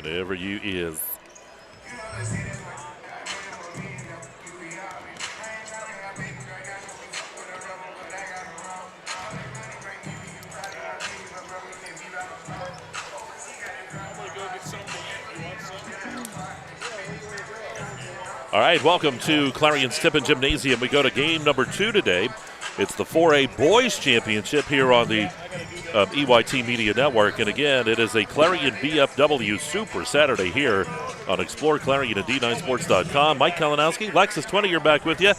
Whenever you is. All right, welcome to Clarion's Tippin Gymnasium. We go to game number 2 today. It's the 4A Boys Championship here on the EYT Media Network. And again, it is a Clarion VFW Super Saturday here on exploreClarion and D9Sports.com. Mike Kalinowski, Lexis Twentier back with you.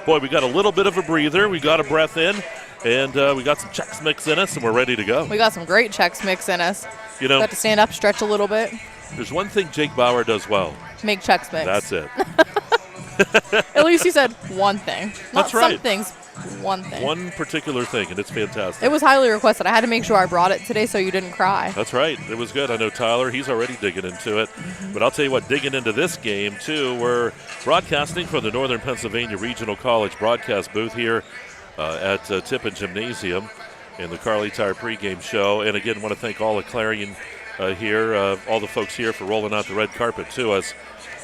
Boy, we got a little bit of a breather. We got a breath in, and we got some Chex Mix in us, and we're ready to go. We got some great Chex Mix in us. You know, got to stand up, stretch a little bit. There's one thing Jake Bauer does well. Make Chex Mix. That's it. At least he said one thing. Not That's right. some things, one thing. One particular thing, and it's fantastic. It was highly requested. I had to make sure I brought it today so you didn't cry. That's right. It was good. I know Tyler, he's already digging into it. But I'll tell you what, digging into this game, too, we're broadcasting from the Northern Pennsylvania Regional College broadcast booth here at Tippin Gymnasium in the Carly Tire pregame show. And again, want to thank all of Clarion here, all the folks here for rolling out the red carpet to us.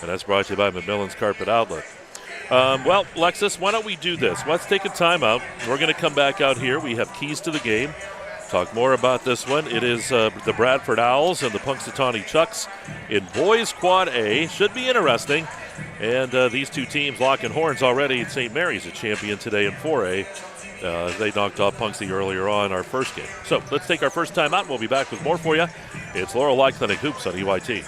And that's brought to you by McMillan's Carpet Outlet. Well, Lexis, why don't we do this? Let's take a timeout. We're going to come back out here. We have keys to the game. Talk more about this one. It is the Bradford Owls and the Punxsutawney Chucks in Boys Quad A. Should be interesting. And these two teams locking horns already. St. Mary's a champion today in 4A. They knocked off Punxsutawney earlier on our first game. So let's take our first time out. We'll be back with more for you. It's Laurel Clinic Hoops on EYT.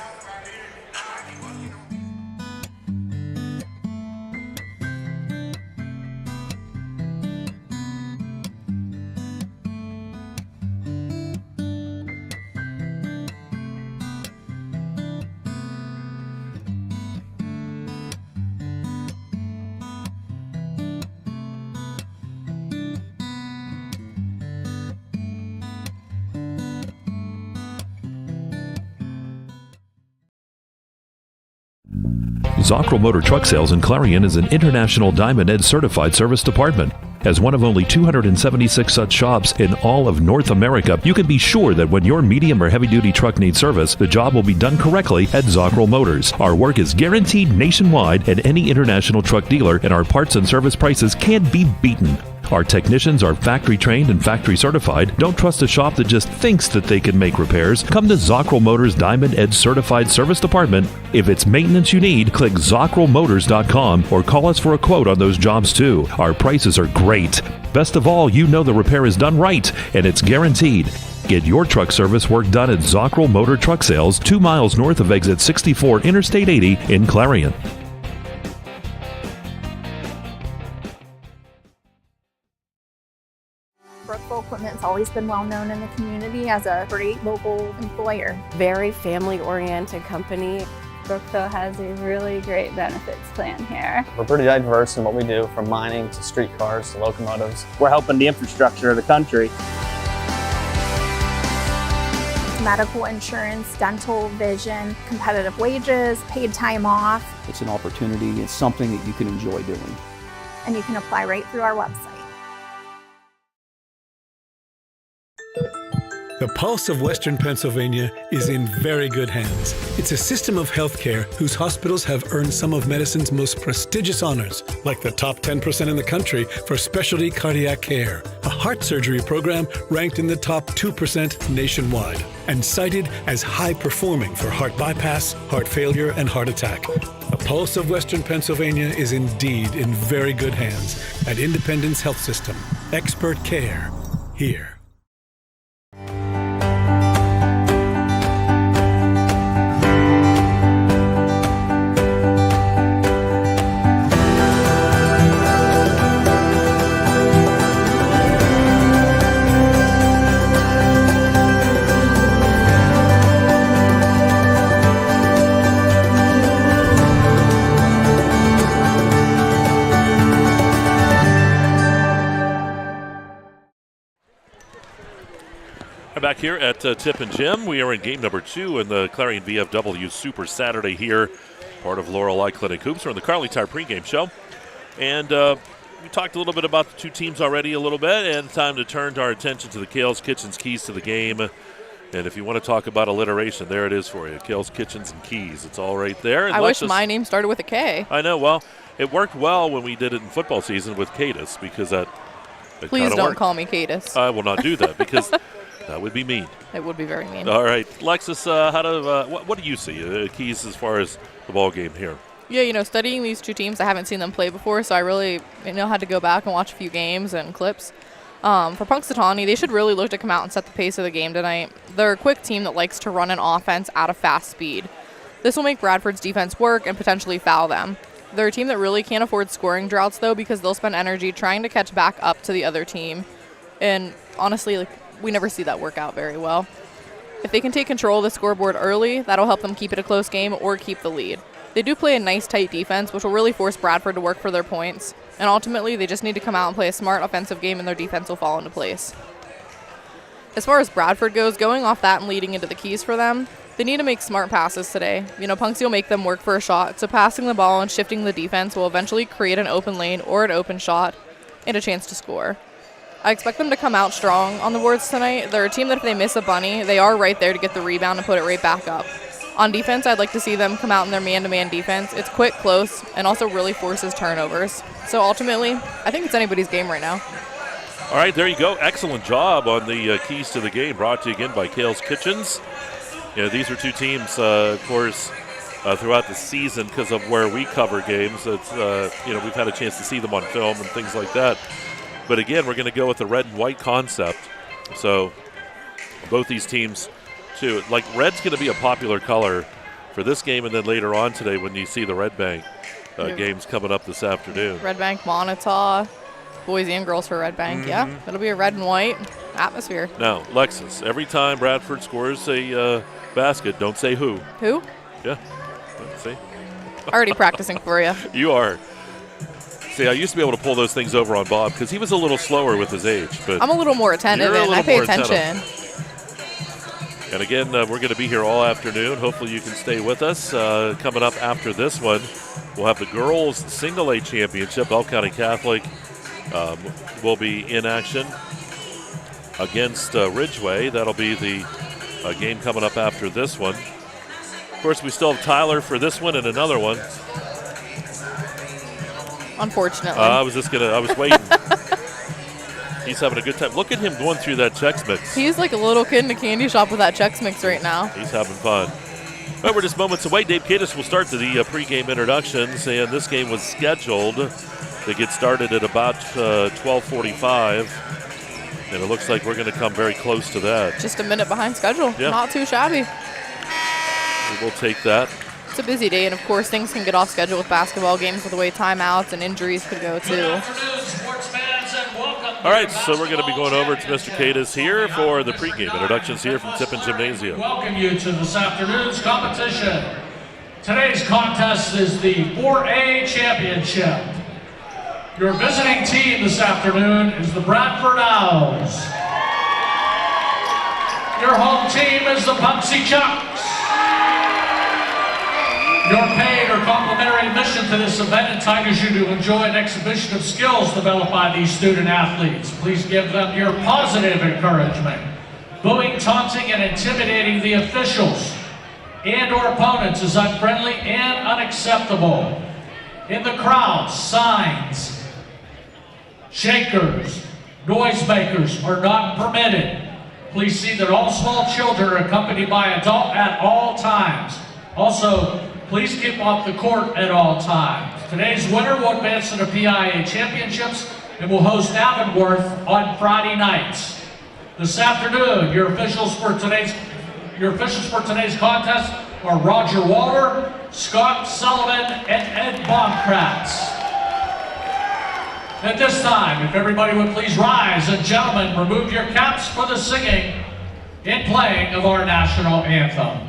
Zockrell Motor Truck Sales in Clarion is an International Diamond Ed certified service department. As one of only 276 such shops in all of North America, you can be sure that when your medium or heavy-duty truck needs service, the job will be done correctly at Zockrell Motors. Our work is guaranteed nationwide at any international truck dealer, and our parts and service prices can't be beaten. Our technicians are factory trained and factory certified. Don't trust a shop that just thinks that they can make repairs. Come to Zockrell Motors Diamond Edge Certified Service Department. If it's maintenance you need, click ZockrellMotors.com or call us for a quote on those jobs too. Our prices are great. Best of all, you know the repair is done right and it's guaranteed. Get your truck service work done at Zockrell Motor Truck Sales, 2 miles north of exit 64 Interstate 80 in Clarion. Brookville Equipment's always been well known in the community as a great local employer. Very family-oriented company. Brookville has a really great benefits plan here. We're pretty diverse in what we do, from mining to streetcars to locomotives. We're helping the infrastructure of the country. Medical insurance, dental, vision, competitive wages, paid time off. It's an opportunity. It's something that you can enjoy doing. And you can apply right through our website. The pulse of Western Pennsylvania is in very good hands. It's a system of healthcare whose hospitals have earned some of medicine's most prestigious honors, like the top 10% in the country for specialty cardiac care, a heart surgery program ranked in the top 2% nationwide, and cited as high performing for heart bypass, heart failure, and heart attack. The pulse of Western Pennsylvania is indeed in very good hands at Independence Health System. Expert care here. Back here at Tippin Gym, we are in game number 2 in the Clarion VFW Super Saturday here, part of Laurel Clinic Hoops. We're in the Carly Tire pregame show, and we talked a little bit about the two teams already a little bit, and time to turn our attention to the Kales Kitchen's keys to the game. And if you want to talk about alliteration, there it is for you. Kale's Kitchens and Keys. It's all right there. And I wish my name started with a K. I know. Well, it worked well when we did it in football season with Cadis because that Please don't call me Cadis. I will not do that because that would be mean. It would be very mean. All right. Lexis, what do you see, Keys, as far as the ball game here? Yeah, studying these two teams, I haven't seen them play before, so I really had to go back and watch a few games and clips. For Punxsutawney, they should really look to come out and set the pace of the game tonight. They're a quick team that likes to run an offense at a fast speed. This will make Bradford's defense work and potentially foul them. They're a team that really can't afford scoring droughts, though, because they'll spend energy trying to catch back up to the other team. And honestly, we never see that work out very well. If they can take control of the scoreboard early, that'll help them keep it a close game or keep the lead. They do play a nice, tight defense, which will really force Bradford to work for their points. And ultimately, they just need to come out and play a smart offensive game, and their defense will fall into place. As far as Bradford goes, going off that and leading into the keys for them, they need to make smart passes today. Punxsutawney will make them work for a shot, so passing the ball and shifting the defense will eventually create an open lane or an open shot and a chance to score. I expect them to come out strong on the boards tonight. They're a team that if they miss a bunny, they are right there to get the rebound and put it right back up. On defense, I'd like to see them come out in their man-to-man defense. It's quick, close, and also really forces turnovers. So ultimately, I think it's anybody's game right now. All right, there you go. Excellent job on the keys to the game, brought to you again by Kale's Kitchens. These are two teams, of course, throughout the season because of where we cover games. It's we've had a chance to see them on film and things like that. But again, we're going to go with the red and white concept. So both these teams, too. Like, red's going to be a popular color for this game and then later on today when you see the Red Bank games coming up this afternoon. Red Bank, Montauk, boys and girls for Red Bank. Yeah, it'll be a red and white atmosphere. Now, Lexis, every time Bradford scores a basket, don't say who. Who? Yeah. See? Already practicing for you. You are. See, I used to be able to pull those things over on Bob because he was a little slower with his age. But I'm a little more attentive, and I pay attention. And again, we're going to be here all afternoon. Hopefully you can stay with us. Coming up after this one, we'll have the girls single A championship. Bell County Catholic will be in action against Ridgeway. That'll be the game coming up after this one. Of course, we still have Tyler for this one and another one. Unfortunately. I was waiting. He's having a good time. Look at him going through that Chex Mix. He's like a little kid in a candy shop with that Chex Mix right now. He's having fun. Well, we're just moments away. Dave Cadis will start the pregame introductions, and this game was scheduled to get started at about 12:45, and it looks like we're going to come very close to that. Just a minute behind schedule. Yeah. Not too shabby. We will take that. It's a busy day, and of course things can get off schedule with basketball games with the way timeouts and injuries could go too. All right, so we're going to be going over to Mr. Cadis here for the pregame introductions here from Tippin Gymnasium. Welcome you to this afternoon's competition. Today's contest is the 4A Championship. Your visiting team this afternoon is the Bradford Owls. Your home team is the Punxsutawney Chucks. Your paid or complimentary admission to this event entitles you to enjoy an exhibition of skills developed by these student athletes. Please give them your positive encouragement. Booing, taunting, and intimidating the officials and or opponents is unfriendly and unacceptable. In the crowd, signs, shakers, noisemakers are not permitted. Please see that all small children are accompanied by an adult at all times. Also, please keep off the court at all times. Today's winner will advance to the PIA Championships and will host Avonworth on Friday nights. This afternoon, your officials for today's contest are Roger Walter, Scott Sullivan, and Ed Baumkratz. At this time, if everybody would please rise, and gentlemen, remove your caps for the singing and playing of our national anthem.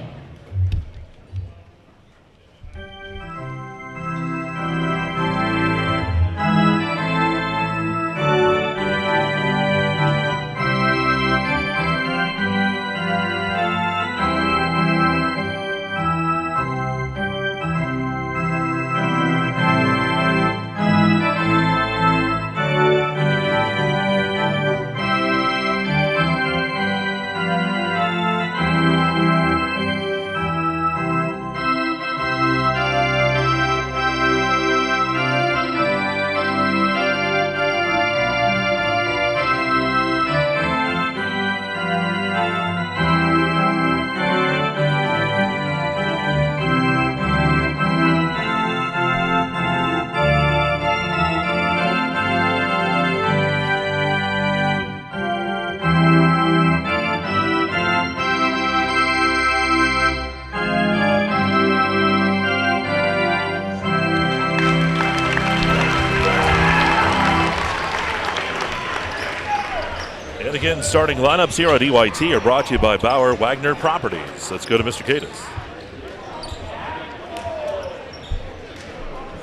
Again, starting lineups here on EYT are brought to you by Bauer Wagner Properties. Let's go to Mr. Cadis.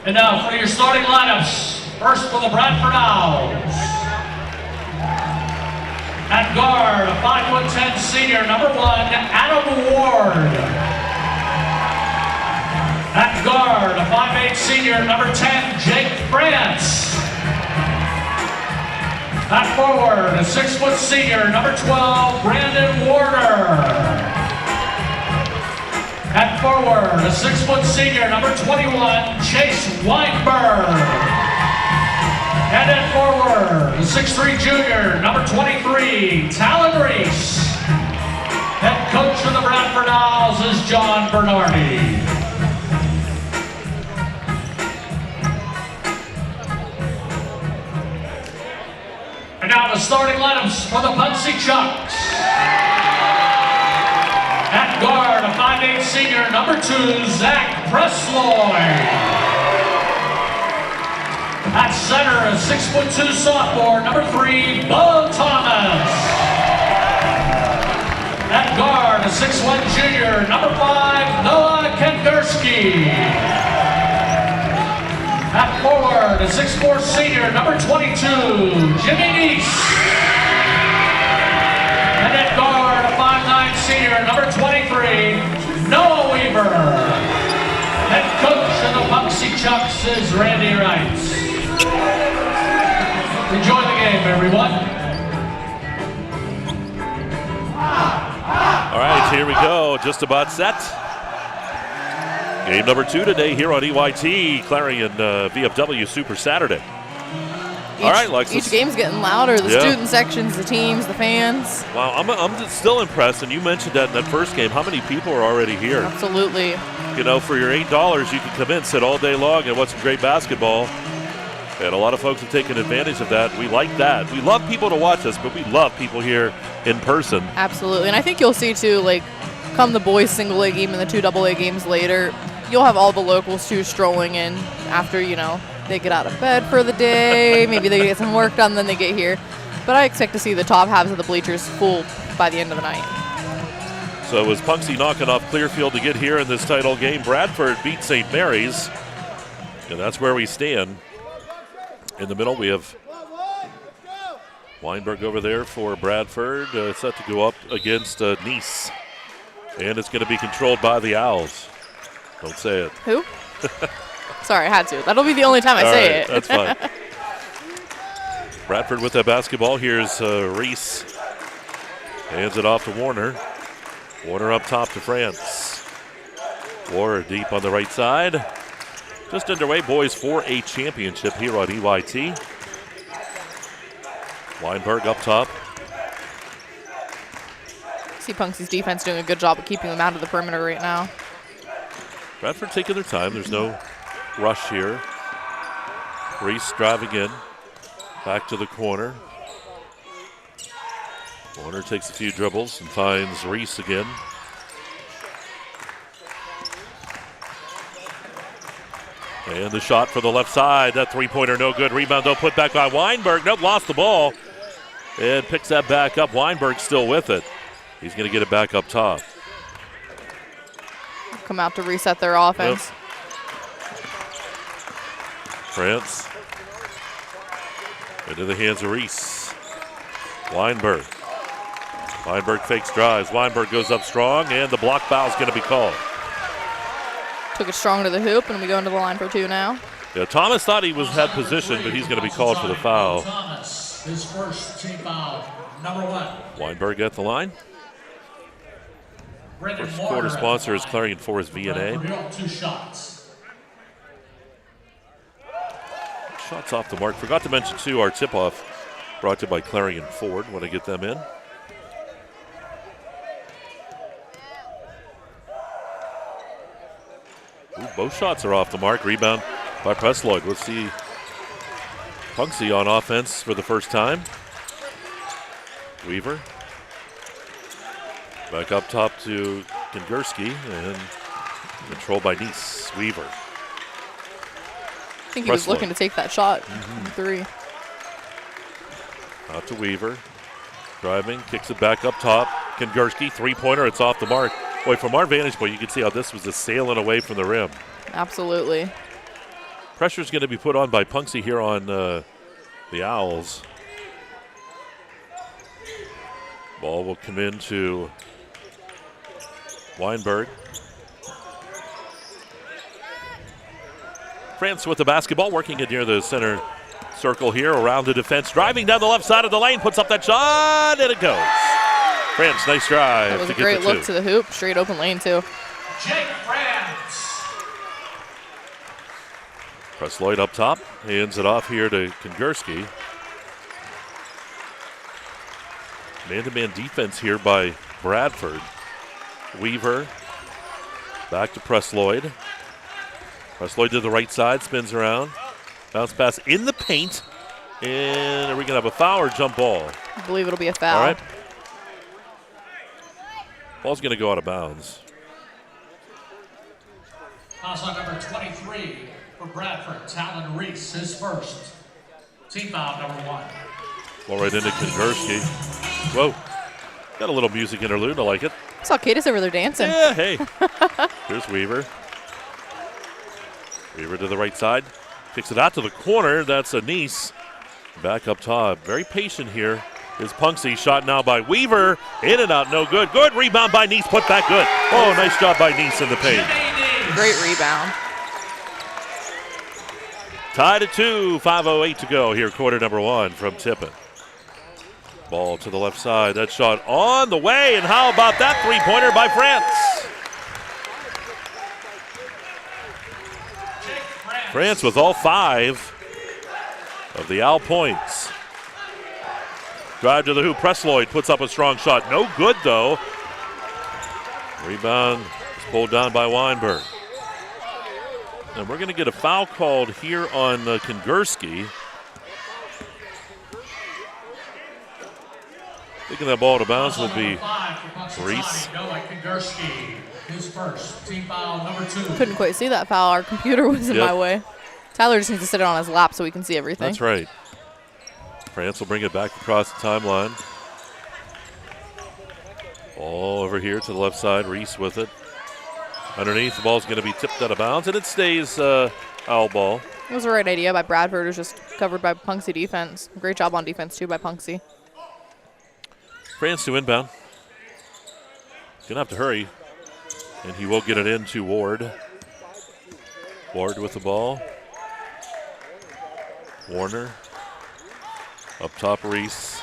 And now for your starting lineups. First for the Bradford Owls. At guard, a 5'10" senior, number 1, Adam Ward. At guard, a 5'8" senior, number 10, Jake France. At forward, a 6' senior, number 12, Brandon Warner. At forward, a 6' senior, number 21, Chase Weinberg. And at forward, a 6'3" junior, number 23, Talon Reese. Head coach of the Bradford Owls is John Bernardi. And now the starting lineups for the Punxsutawney Chucks. At guard, a 5'8" senior, number 2, Zach Presloy. At center, a 6'2" sophomore, number 3, Bo Thomas. At guard, a 6'1" junior, number 5, Noah Kenderski. At forward, a 6'4" senior, number 22, Jimmy Neese. And at guard, a 5'9" senior, number 23, Noah Weaver. Head coach of the Punxsutawney Chucks is Randy Wright. Enjoy the game, everyone. All right, here we go. Just about set. Game number 2 today here on EYT, Clarion VFW Super Saturday. All right, Lexis. Each game's getting louder. The student sections, the teams, the fans. Wow, I'm still impressed, and you mentioned that in that first game. How many people are already here? Absolutely. You know, for your $8, you can come in, sit all day long, and watch some great basketball. And a lot of folks have taken advantage of that. We like that. We love people to watch us, but we love people here in person. Absolutely. And I think you'll see, too, like, come the boys' single-A game and the 2 AA games later, you'll have all the locals, too, strolling in after, you know, they get out of bed for the day. Maybe they get some work done, then they get here. But I expect to see the top halves of the bleachers full by the end of the night. So it was Punxsutawney knocking off Clearfield to get here in this title game. Bradford beat St. Mary's, and that's where we stand. In the middle, we have Weinberg over there for Bradford, set to go up against Nice. And it's going to be controlled by the Owls. Don't say it. Who? Sorry, I had to. That'll be the only time I say it. That's fine. Bradford with that basketball. Here's Reese. Hands it off to Warner. Warner up top to France. Warner deep on the right side. Just underway, boys, for a championship here on EYT. Weinberg up top. See Punxsy's defense doing a good job of keeping them out of the perimeter right now. Bradford taking their time. There's no rush here. Reese driving in. Back to the corner. Warner takes a few dribbles and finds Reese again. And the shot for the left side. That three-pointer no good. Rebound though put back by Weinberg. Nope, lost the ball. And picks that back up. Weinberg still with it. He's going to get it back up top. Come out to reset their offense. Yep. France. Into the hands of Reese. Weinberg. Weinberg fakes drives. Weinberg goes up strong, and the block foul is going to be called. Took it strong to the hoop, and we go into the line for 2 now. Yeah, Thomas thought he had position, but he's going to be called for the foul. Thomas, his first team foul, number 1. Weinberg at the line. First quarter sponsor is Clarion Forest V&A. 2 shots. Shots off the mark. Forgot to mention, too, our tip-off brought to you by Clarion Ford. Want to get them in? Ooh, both shots are off the mark. Rebound by Presloyd. Let's see Punxsutawney on offense for the first time. Weaver. Back up top to Kenderski and controlled by Nice. Weaver. I think he was looking to take that shot. 3. Out to Weaver. Driving, kicks it back up top. Kongursky, three-pointer, it's off the mark. Boy, from our vantage point, you can see how this was just sailing away from the rim. Absolutely. Pressure's going to be put on by Punxsutawney here on the Owls. Ball will come into Weinberg. France with the basketball, working it near the center circle here, around the defense, driving down the left side of the lane, puts up that shot, and it goes. France, nice drive. That was a great look to the hoop, straight open lane too. Jake France. Presloyd up top, hands it off here to Kongursky. Man-to-man defense here by Bradford. Weaver back to Presloyd. Presloyd to the right side, spins around. Bounce pass in the paint. And are we going to have a foul or jump ball? I believe it'll be a foul. All right. Ball's going to go out of bounds. Pass on number 23 for Bradford. Talon Reese, his first. Team foul number 1. Ball right into Kongursky. Whoa. Got a little music interlude. I like it. I saw Cadis over there dancing. Yeah, hey. Here's Weaver. Weaver to the right side. Kicks it out to the corner. That's a Nice. Back up top. Very patient here is Punxsutawney. Shot now by Weaver. In and out, no good. Good rebound by Nice. Put back good. Oh, nice job by Nice in the paint. Great rebound. Tied at 2. 5:08 to go here, quarter number 1 from Tippin. Ball to the left side. That shot on the way. And how about that three-pointer by France? France with all 5 of the Owl points. Drive to the hoop. Presloyd puts up a strong shot. No good, though. Rebound is pulled down by Weinberg. And we're going to get a foul called here on Kongursky. Taking that ball to bounds will be Reese. His first. Team foul number 2. Couldn't quite see that foul. Our computer was in my way. Tyler just needs to sit it on his lap so we can see everything. That's right. France will bring it back across the timeline. Ball over here to the left side. Reese with it. Underneath, the ball's going to be tipped out of bounds, and it stays Owl ball. It was the right idea by Bradford. It was just covered by Punxsutawney defense. Great job on defense, too, by Punxsutawney. France to inbound. Going to have to hurry. And he will get it into Ward. Ward with the ball. Warner. Up top, Reese.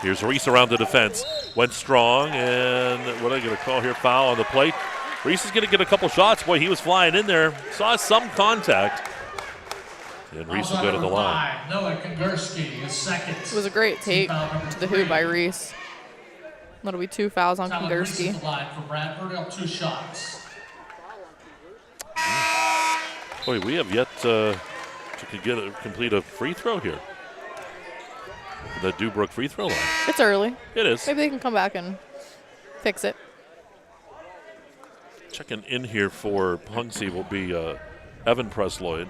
Here's Reese around the defense. Went strong, and what are they going to call here? Foul on the plate. Reese is going to get a couple shots. Boy, he was flying in there. Saw some contact. And Reese will go to the line. Noah Kongursky is second. It was a great take to the hoop by Reese. That'll be 2 fouls on Kongursky. For Bradford on 2 shots. Boy, we have yet to complete a free throw here. The Dubrook free throw line. It's early. It is. Maybe they can come back and fix it. Checking in here for Punxsutawney will be Evan Presloyd.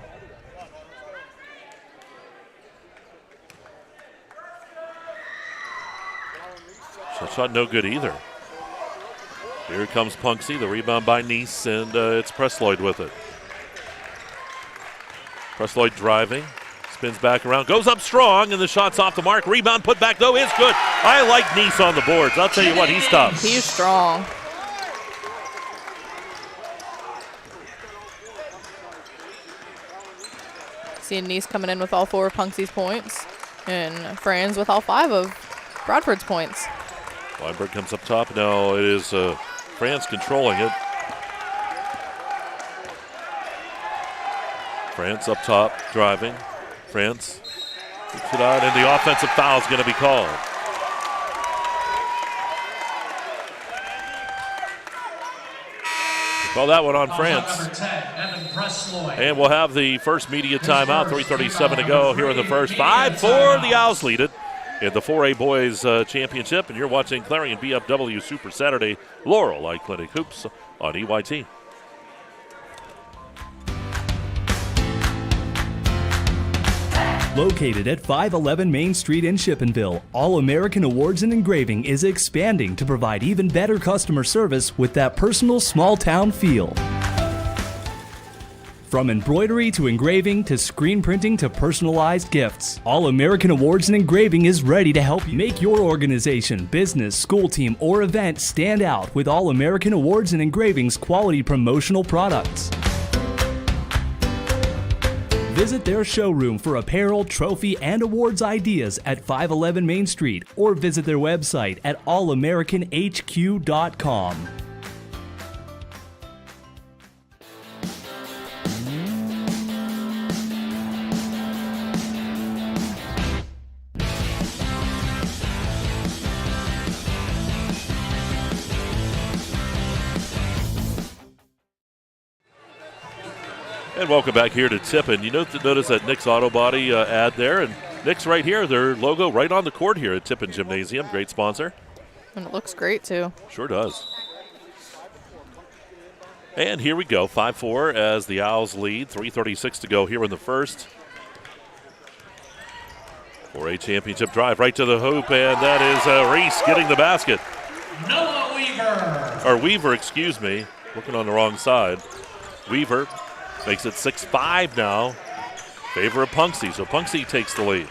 So shot no good either. Here comes Punxsutawney, the rebound by Nice, and it's Presloyd with it. Presloyd driving, spins back around, goes up strong, and the shot's off the mark. Rebound put back, though, is good. I like Nice on the boards. I'll tell you what, he's tough. He's strong. Seeing Nice coming in with all 4 of Punxsutawney's points, and Franz with all 5 of Bradford's points. Weinberg comes up top. Now it is France controlling it. France up top, driving. France kicks it out, and the offensive foul is going to be called. Call that one on France. 10, Evan Presloyd. And we'll have the first media timeout. 3:37 to go here in the first. 5-4, the Owls lead it in the 4A Boys Championship. And you're watching Clarion BFW Super Saturday Laurel Eye Clinic Hoops on EYT. Located at 511 Main Street in Shippenville, All American Awards and Engraving is expanding to provide even better customer service with that personal small-town feel. From embroidery to engraving to screen printing to personalized gifts, All American Awards and Engraving is ready to help you make your organization, business, school team, or event stand out with All American Awards and Engraving's quality promotional products. Visit their showroom for apparel, trophy, and awards ideas at 511 Main Street or visit their website at allamericanhq.com. And welcome back here to Tippin. You notice that Nick's Auto Body ad there, and Nick's right here, their logo right on the court here at Tippin Gymnasium. Great sponsor. And it looks great, too. Sure does. And here we go, 5-4 as the Owls lead. 3:36 to go here in the first. For a championship drive right to the hoop, and that is Reese getting the basket. Noah Weaver. Or Weaver, excuse me. Looking on the wrong side. Weaver makes it 6-5 now. Favor of Punxsutawney, so Punxsutawney takes the lead.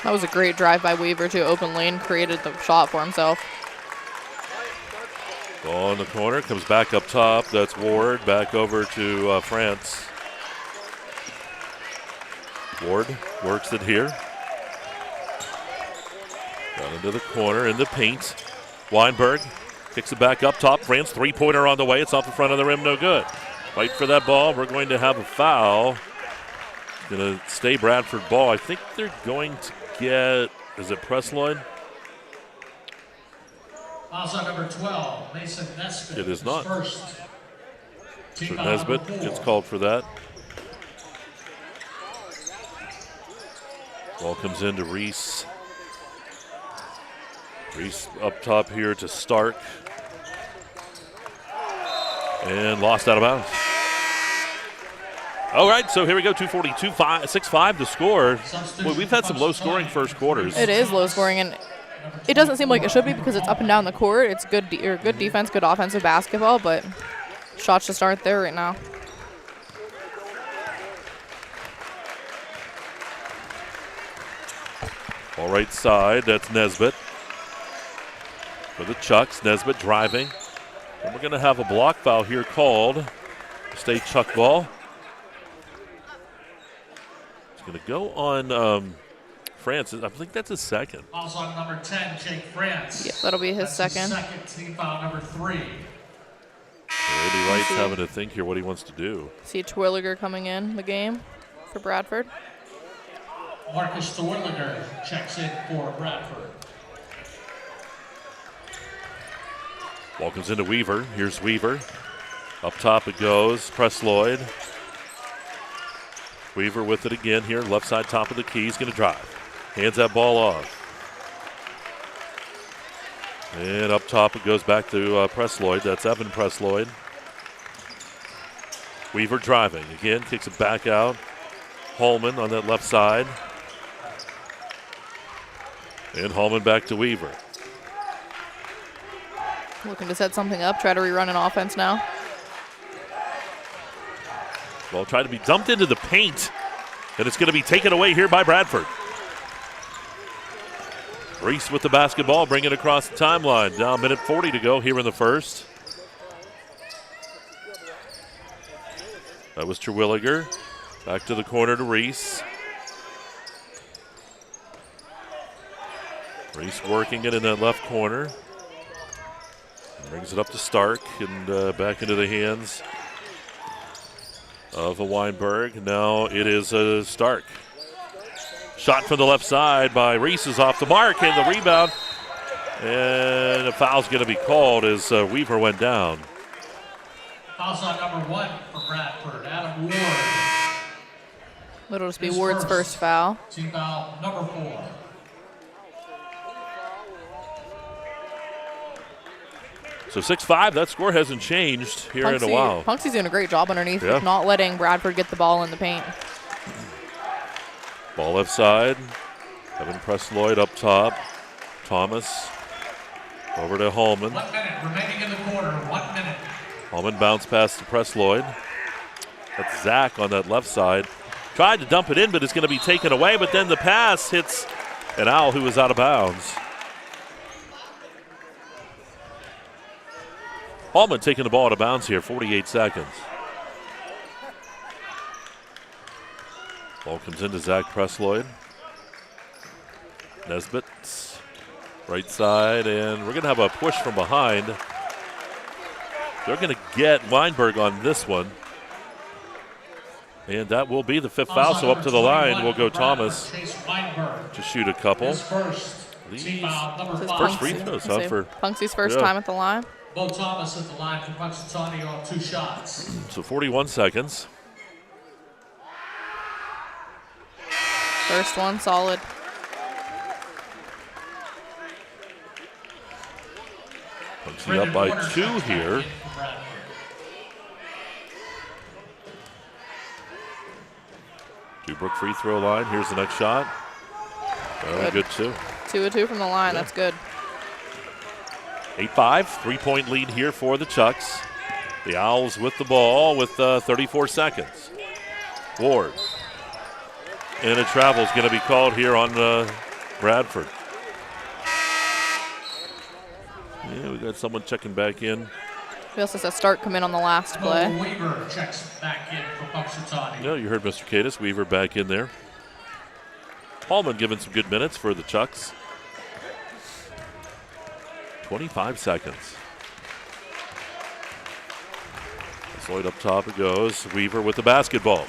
That was a great drive by Weaver, too. Open lane, created the shot for himself. Ball in the corner, comes back up top. That's Ward, back over to France. Ward works it here. Down into the corner, in the paint. Weinberg kicks it back up top. France, three-pointer on the way. It's off the front of the rim, no good. Fight for that ball. We're going to have a foul. Going to stay Bradford ball. I think they're going to get, is it Presloyd? Fouls on number 12, Mason Nesbitt. It is not. First. So Nesbitt gets called for that. Ball comes into Reese. Reese up top here to Stark. And lost out of bounds. All right, so here we go, 2:42, 6-5 to score. Boy, we've had some low-scoring first quarters. It is low-scoring, and it doesn't seem like it should be because it's up and down the court. It's good defense, good offensive basketball, but shots just aren't there right now. All right side, that's Nesbitt. For the Chucks, Nesbitt driving. And we're going to have a block foul here called. State Chuck ball. It's going to go on France. I think that's his second. Fouls on number 10, Jake France. Yeah, that'll be his second. Second, team foul number 3. Eddie Wright's having to think here what he wants to do. See Twilliger coming in the game for Bradford. Marcus Twilliger checks in for Bradford. Ball comes into Weaver. Here's Weaver. Up top it goes. Presloyd. Weaver with it again here. Left side top of the key. He's going to drive. Hands that ball off. And up top it goes back to Presloyd. That's Evan Presloyd. Weaver driving. Again, kicks it back out. Holman on that left side. And Holman back to Weaver. Looking to set something up, try to rerun an offense now. Ball tried to be dumped into the paint, and it's going to be taken away here by Bradford. Reese with the basketball, bring it across the timeline. Now, minute 40 to go here in the first. That was Terwilliger. Back to the corner to Reese. Reese working it in that left corner. Brings it up to Stark and back into the hands of a Weinberg. Now it is Stark. Shot from the left side by Reese is off the mark, and the rebound. And a foul's going to be called as Weaver went down. Fouls on number 1 for Bradford, Adam Ward. It'll just be Ward's first foul. Team foul number 4. So 6-5, that score hasn't changed here in a while. Punxsutawney's doing a great job underneath, yeah, not letting Bradford get the ball in the paint. Ball left side. Evan Presloyd up top. Thomas over to Holman. 1 minute remaining in the quarter. 1 minute. Holman bounce pass to Presloyd. That's Zach on that left side. Tried to dump it in, but it's going to be taken away. But then the pass hits an Owl who was out of bounds. Holman taking the ball out of bounds here, 48 seconds. Ball comes into Zach Presloyd. Nesbitt, right side, and we're going to have a push from behind. They're going to get Weinberg on this one. And that will be the 5th foul, so up to the line will go Thomas to shoot a couple. First free throws, huh? For Punxsy's first time at the line. Bo Thomas at the line for Punxsutawney on 2 shots. So 41 seconds. First one, solid. Punxsy up by 2 here. Dubrook free throw line. Here's the next shot. Good too. 2 of 2 from the line. That's good. 8-5, 3-point lead here for the Chucks. The Owls with the ball with 34 seconds. Ward. And a travel is going to be called here on Bradford. Yeah, we got someone checking back in. We also said start come in on the last play. Weaver checks back in for Punxsutawney. Yeah, you heard Mr. Cadis. Weaver back in there. Hallman giving some good minutes for the Chucks. 25 seconds. Floyd up top it goes. Weaver with the basketball.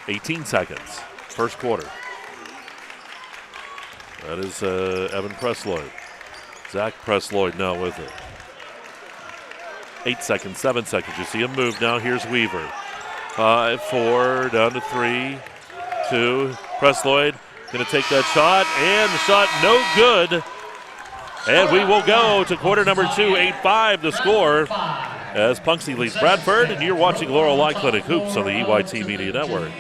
18 seconds. First quarter. That is Evan Presloyd. Zach Presloyd now with it. 8 seconds, 7 seconds. You see him move now. Here's Weaver. 5, 4, down to 3, 2. Presloyd going to take that shot, and the shot no good. And we will go to quarter number 2, 8-5 the score as Punxsy leads Bradford, and you're watching Laurel Eye Clinic Hoops on the EYT Media Network.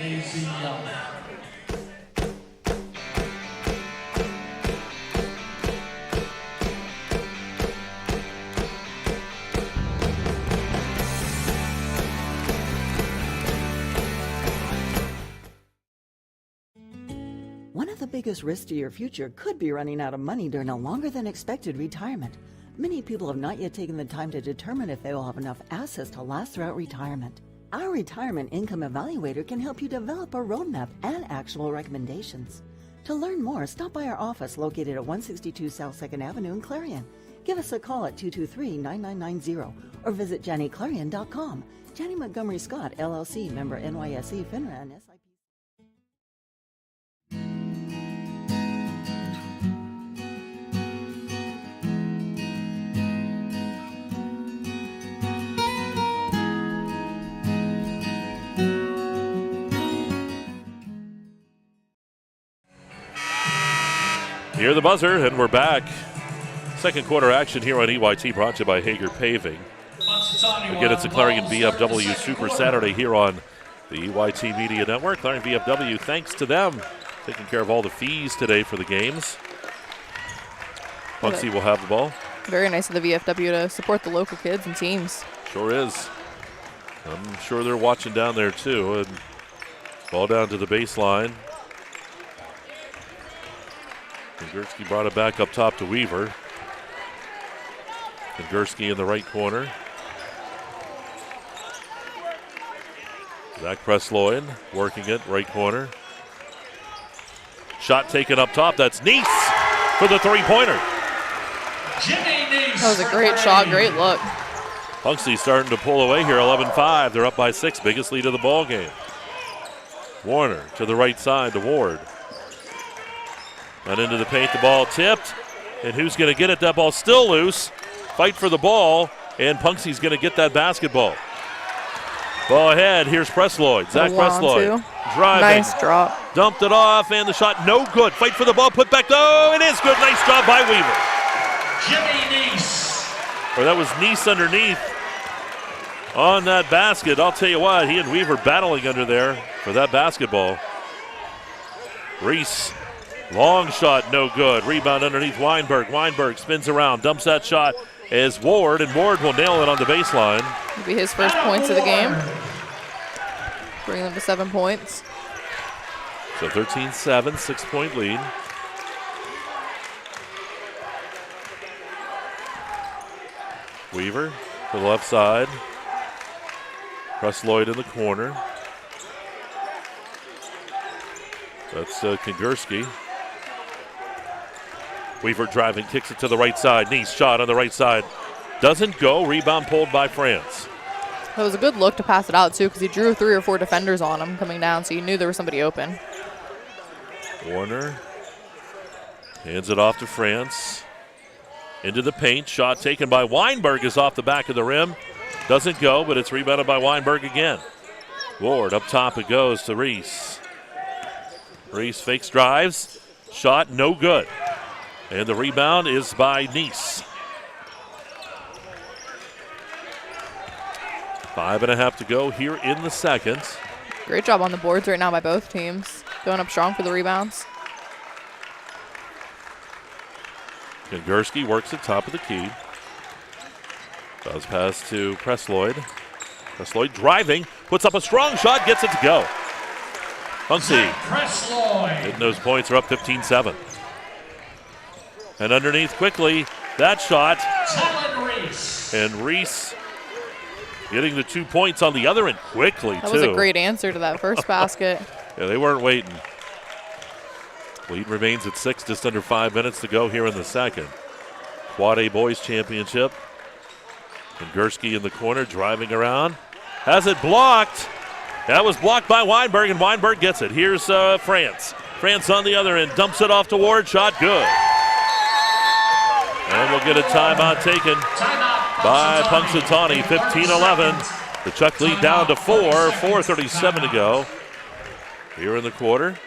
One of the biggest risks to your future could be running out of money during a longer than expected retirement. Many people have not yet taken the time to determine if they will have enough assets to last throughout retirement. Our Retirement Income Evaluator can help you develop a roadmap and actionable recommendations. To learn more, stop by our office located at 162 South 2nd Avenue in Clarion. Give us a call at 223-9990 or visit JannyClarion.com. Janney Montgomery Scott, LLC, member NYSE, FINRA, and SIP. Hear the buzzer, and we're back. Second quarter action here on EYT, brought to you by Hager Paving. Again, it's a Clarion VFW Super Saturday here on the EYT Media Network. Clarion VFW, thanks to them, taking care of all the fees today for the games. Punxsy will have the ball. Very nice of the VFW to support the local kids and teams. Sure is. I'm sure they're watching down there too. And ball down to the baseline. Gursky brought it back up top to Weaver. And Gursky in the right corner. Zach Presloyd working it, right corner. Shot taken up top. That's Neese for the three-pointer. That was a great shot, great look. Punxsy starting to pull away here, 11-5. They're up by 6, biggest lead of the ball game. Warner to the right side to Ward. And into the paint, the ball tipped. And who's going to get it? That ball still loose. Fight for the ball, and Punxsy's going to get that basketball. Ball ahead, here's Presloyd. Zach Presloyd driving. Nice drop. Dumped it off, and the shot no good. Fight for the ball, put back. Oh, it is good. Nice job by Weaver. Jimmy Neese. Or that was Neese underneath on that basket. I'll tell you what, he and Weaver battling under there for that basketball. Reese, long shot, no good. Rebound underneath Weinberg. Weinberg spins around, dumps that shot as Ward, and Ward will nail it on the baseline. It'll be his first points of the game. Bring them to 7 points. So 13-7, 6-point lead. Weaver to the left side. Presloyd in the corner. That's Kongursky. Weaver driving, kicks it to the right side. Nice shot on the right side. Doesn't go. Rebound pulled by France. That was a good look to pass it out, too, because he drew 3 or 4 defenders on him coming down, so you knew there was somebody open. Warner hands it off to France. Into the paint. Shot taken by Weinberg is off the back of the rim. Doesn't go, but it's rebounded by Weinberg again. Ward up top it goes to Reese. Reese fakes drives. Shot no good. And the rebound is by Nice. 5.5 to go here in the second. Great job on the boards right now by both teams. Going up strong for the rebounds. Kongursky works at top of the key. Does pass to Presloyd. Presloyd driving, puts up a strong shot, gets it to go. Punxsutawney hitting those points, are up 15-7. And underneath quickly, that shot. And Reese getting the 2 points on the other end quickly, That was a great answer to that first basket. Yeah, they weren't waiting. Lead remains at 6, just under 5 minutes to go here in the second. Quad A Boys Championship. Kongursky in the corner, driving around. Has it blocked. That was blocked by Weinberg, and Weinberg gets it. Here's France. France on the other end, dumps it off to Ward, shot good. And we'll get a timeout taken by Punxsutawney, 15-11. The Chuck lead down to 4, 4:37 to go here in the quarter.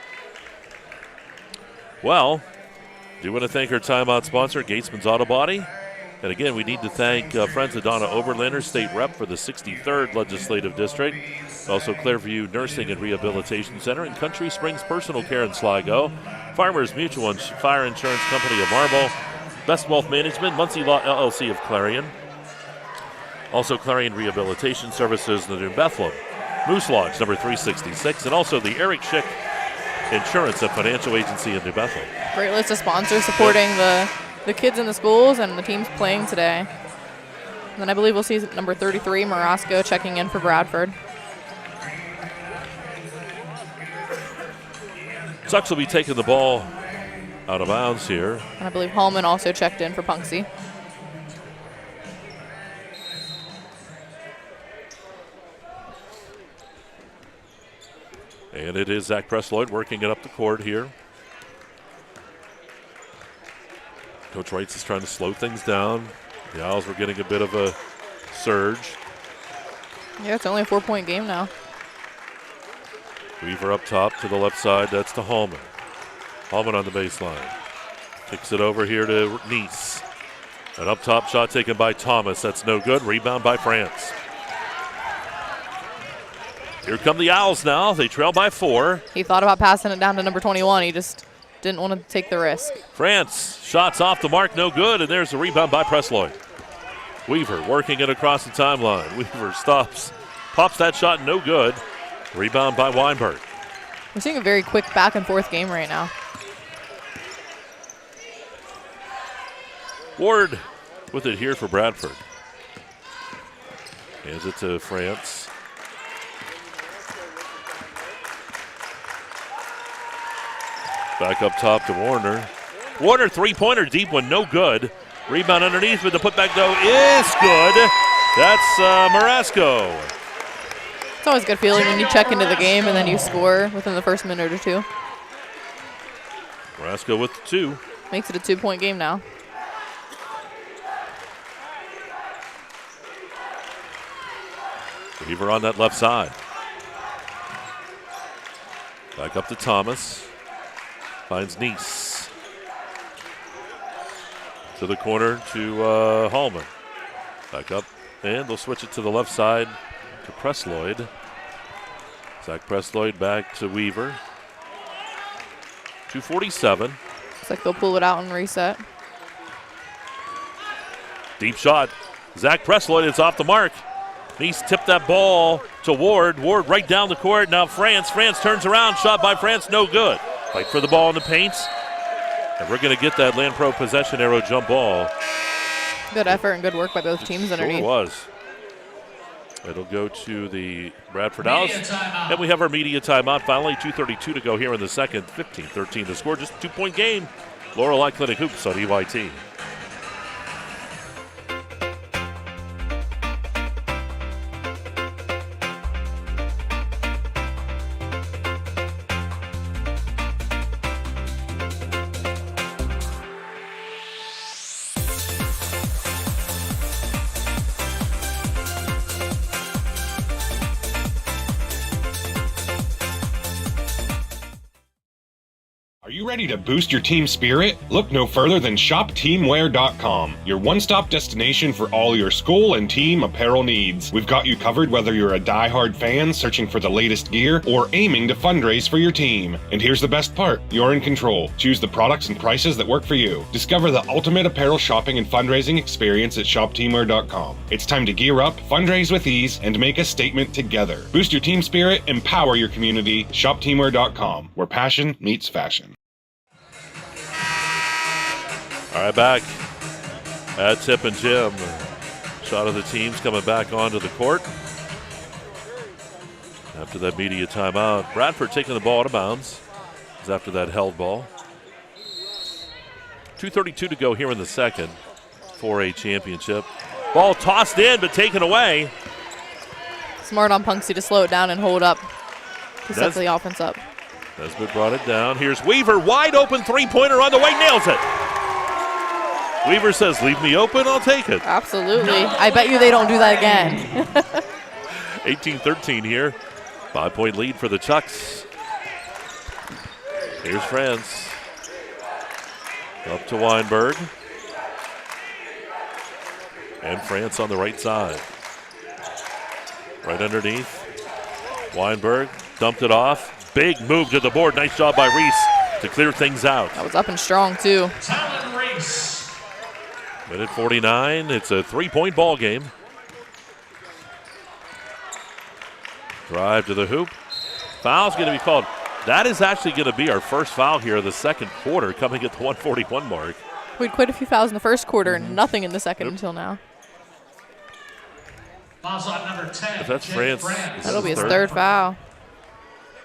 Well, do want to thank our timeout sponsor, Gatesman's Auto Body. And again, we need to thank friends of Donna Oberlander, State Rep for the 63rd Legislative District. Also Clearview Nursing and Rehabilitation Center and Country Springs Personal Care in Sligo. Farmers Mutual Fire Insurance Company of Marble. Best Wealth Management, Muncie Law LLC of Clarion. Also Clarion Rehabilitation Services in New Bethlehem. Moose Lodge, number 366. And also the Eric Schick Insurance and Financial Agency in New Bethlehem. Great list of sponsors supporting the kids in the schools and the teams playing today. And then I believe we'll see number 33, Marasco, checking in for Bradford. Chucks will be taking the ball out of bounds here. And I believe Hallman also checked in for Punxsy. And it is Zach Presloyd working it up the court here. Coach Wrights is trying to slow things down. The Owls were getting a bit of a surge. Yeah, it's only a 4-point game now. Weaver up top to the left side. That's to Hallman. Hallman on the baseline. Kicks it over here to Nice. An up top shot taken by Thomas. That's no good. Rebound by France. Here come the Owls now. They trail by 4. He thought about passing it down to number 21. He just didn't want to take the risk. France, shots off the mark, no good, and there's a rebound by Presloyd. Weaver working it across the timeline. Weaver stops, pops that shot, no good. Rebound by Weinberg. We're seeing a very quick back and forth game right now. Ward with it here for Bradford. Hands it to France. Back up top to Warner. Warner, three-pointer, deep one, no good. Rebound underneath, but the putback, though, is good. That's Marasco. It's always a good feeling when you check into the game and then you score within the first minute or two. Marasco with the 2. Makes it a 2-point game now. Weaver on that left side. Back up to Thomas. Finds Nice. To the corner to Hallman. Back up, and they'll switch it to the left side to Presloyd. Zach Presloyd back to Weaver. 2:47. Looks like they'll pull it out and reset. Deep shot. Zach Presloyd, it's off the mark. He's tipped that ball to Ward. Ward right down the court. Now France. France turns around. Shot by France, no good. Fight for the ball in the paint. And we're going to get that Land Pro possession arrow jump ball. Good effort and good work by both teams underneath. Sure was. It'll go to the Bradford Owls. And we have our media timeout. Finally, 2:32 to go here in the second. 15-13 to score. Just a 2-point game. Laurel Clinic Hoops on EYT. Are you ready to boost your team spirit? Look no further than ShopTeamwear.com, your one-stop destination for all your school and team apparel needs. We've got you covered whether you're a die-hard fan searching for the latest gear or aiming to fundraise for your team. And here's the best part, you're in control. Choose the products and prices that work for you. Discover the ultimate apparel shopping and fundraising experience at ShopTeamwear.com. It's time to gear up, fundraise with ease, and make a statement together. Boost your team spirit, empower your community. ShopTeamwear.com, where passion meets fashion. All right, back at Tippin Gym. Shot of the teams coming back onto the court. After that media timeout, Bradford taking the ball out of bounds. It's after that held ball. 2:32 to go here in the second. 4A championship. Ball tossed in, but taken away. Smart on Punxsutawney to slow it down and hold up to set the offense up. Nesbitt brought it down. Here's Weaver, wide open three-pointer on the way, nails it. Weaver says, leave me open, I'll take it. Absolutely. I bet you they don't do that again. 18-13 here. 5-point lead for the Chucks. Here's France. Up to Weinberg. And France on the right side. Right underneath. Weinberg dumped it off. Big move to the board. Nice job by Reese to clear things out. That was up and strong, too. Talon Reese. Minute 49. It's a 3-point ball game. Drive to the hoop. Foul's going to be called. That is actually going to be our first foul here of the second quarter, coming at the 141 mark. We had quite a few fouls in the first quarter and nothing in the second until now. Foul's on number 10. If that's France. That'll be his third foul.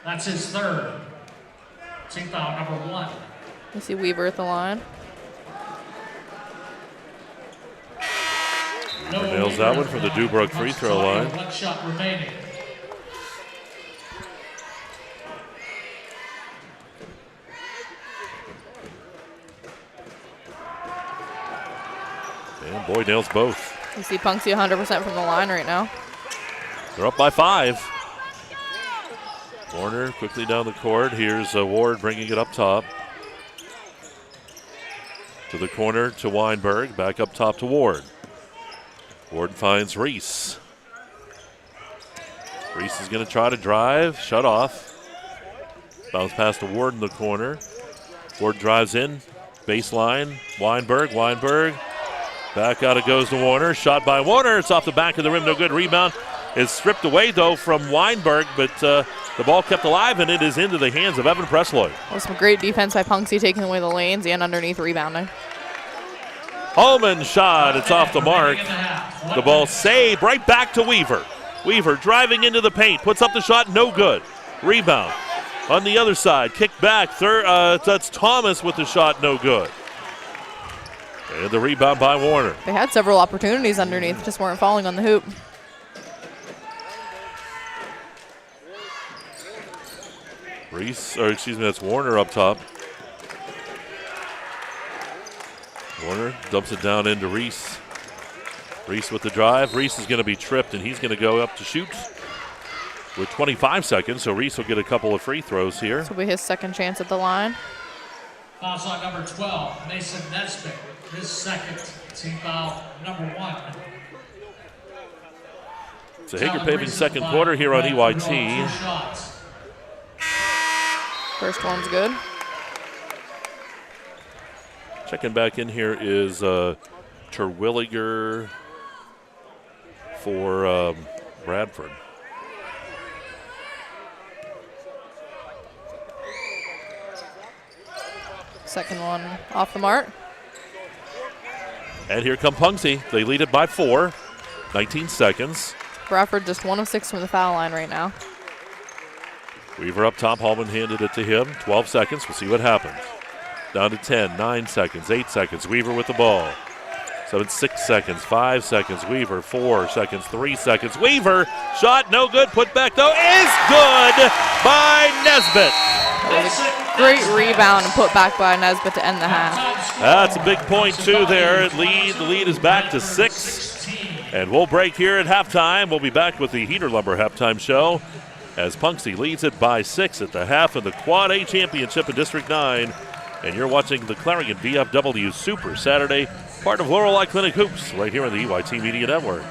That's his third. Team foul number 1. You see Weaver at the line. Weaver nails that one from the Dubrook free throw line. 1 shot remaining. And Boyd nails both. You see Punxsutawney 100% from the line right now. They're up by 5. Warner quickly down the court. Here's Ward bringing it up top. To the corner to Weinberg. Back up top to Ward. Ward finds Reese. Reese is going to try to drive. Shut off. Bounce pass to Ward in the corner. Ward drives in. Baseline. Weinberg. Weinberg. Back out it goes to Warner. Shot by Warner. It's off the back of the rim. No good. Rebound is stripped away, though, from Weinberg, but the ball kept alive, and it is into the hands of Evan Presloyd. Well, some great defense by Punxsutawney, taking away the lanes and underneath rebounding. Holman shot. It's off the mark. The ball saved right back to Weaver. Weaver driving into the paint. Puts up the shot. No good. Rebound. On the other side. Kick back. That's Thomas with the shot. No good. And the rebound by Warner. They had several opportunities underneath, just weren't falling on the hoop. That's Warner up top. Warner dumps it down into Reese. Reese with the drive. Reese is going to be tripped, and he's going to go up to shoot with 25 seconds, so Reese will get a couple of free throws here. This will be his second chance at the line. Foul shot number 12, Mason Nesbitt. His second, team foul number 1. It's a Hager Paving second quarter here on EYT. First one's good. Checking back in here is Terwilliger for Bradford. Second one off the mark. And here come Punxsutawney. They lead it by 4. 19 seconds. Bradford just 1 of 6 from the foul line right now. Weaver up top. Hallman handed it to him. 12 seconds. We'll see what happens. Down to 10, 9 seconds, 8 seconds. Weaver with the ball. 7, 6 seconds, 5 seconds. Weaver, 4 seconds, 3 seconds. Weaver, shot, no good. Put back, though, is good by Nesbitt. Great rebound and put back by Nesbitt to end the half. That's a big point, too, there. The lead is back to 6. And we'll break here at halftime. We'll be back with the Heater Lumber halftime show as Punxsutawney leads it by 6 at the half of the Quad A Championship in District 9. And you're watching the Clarion VFW Super Saturday, part of Laurel Clinic Hoops, right here on the EYT Media Network.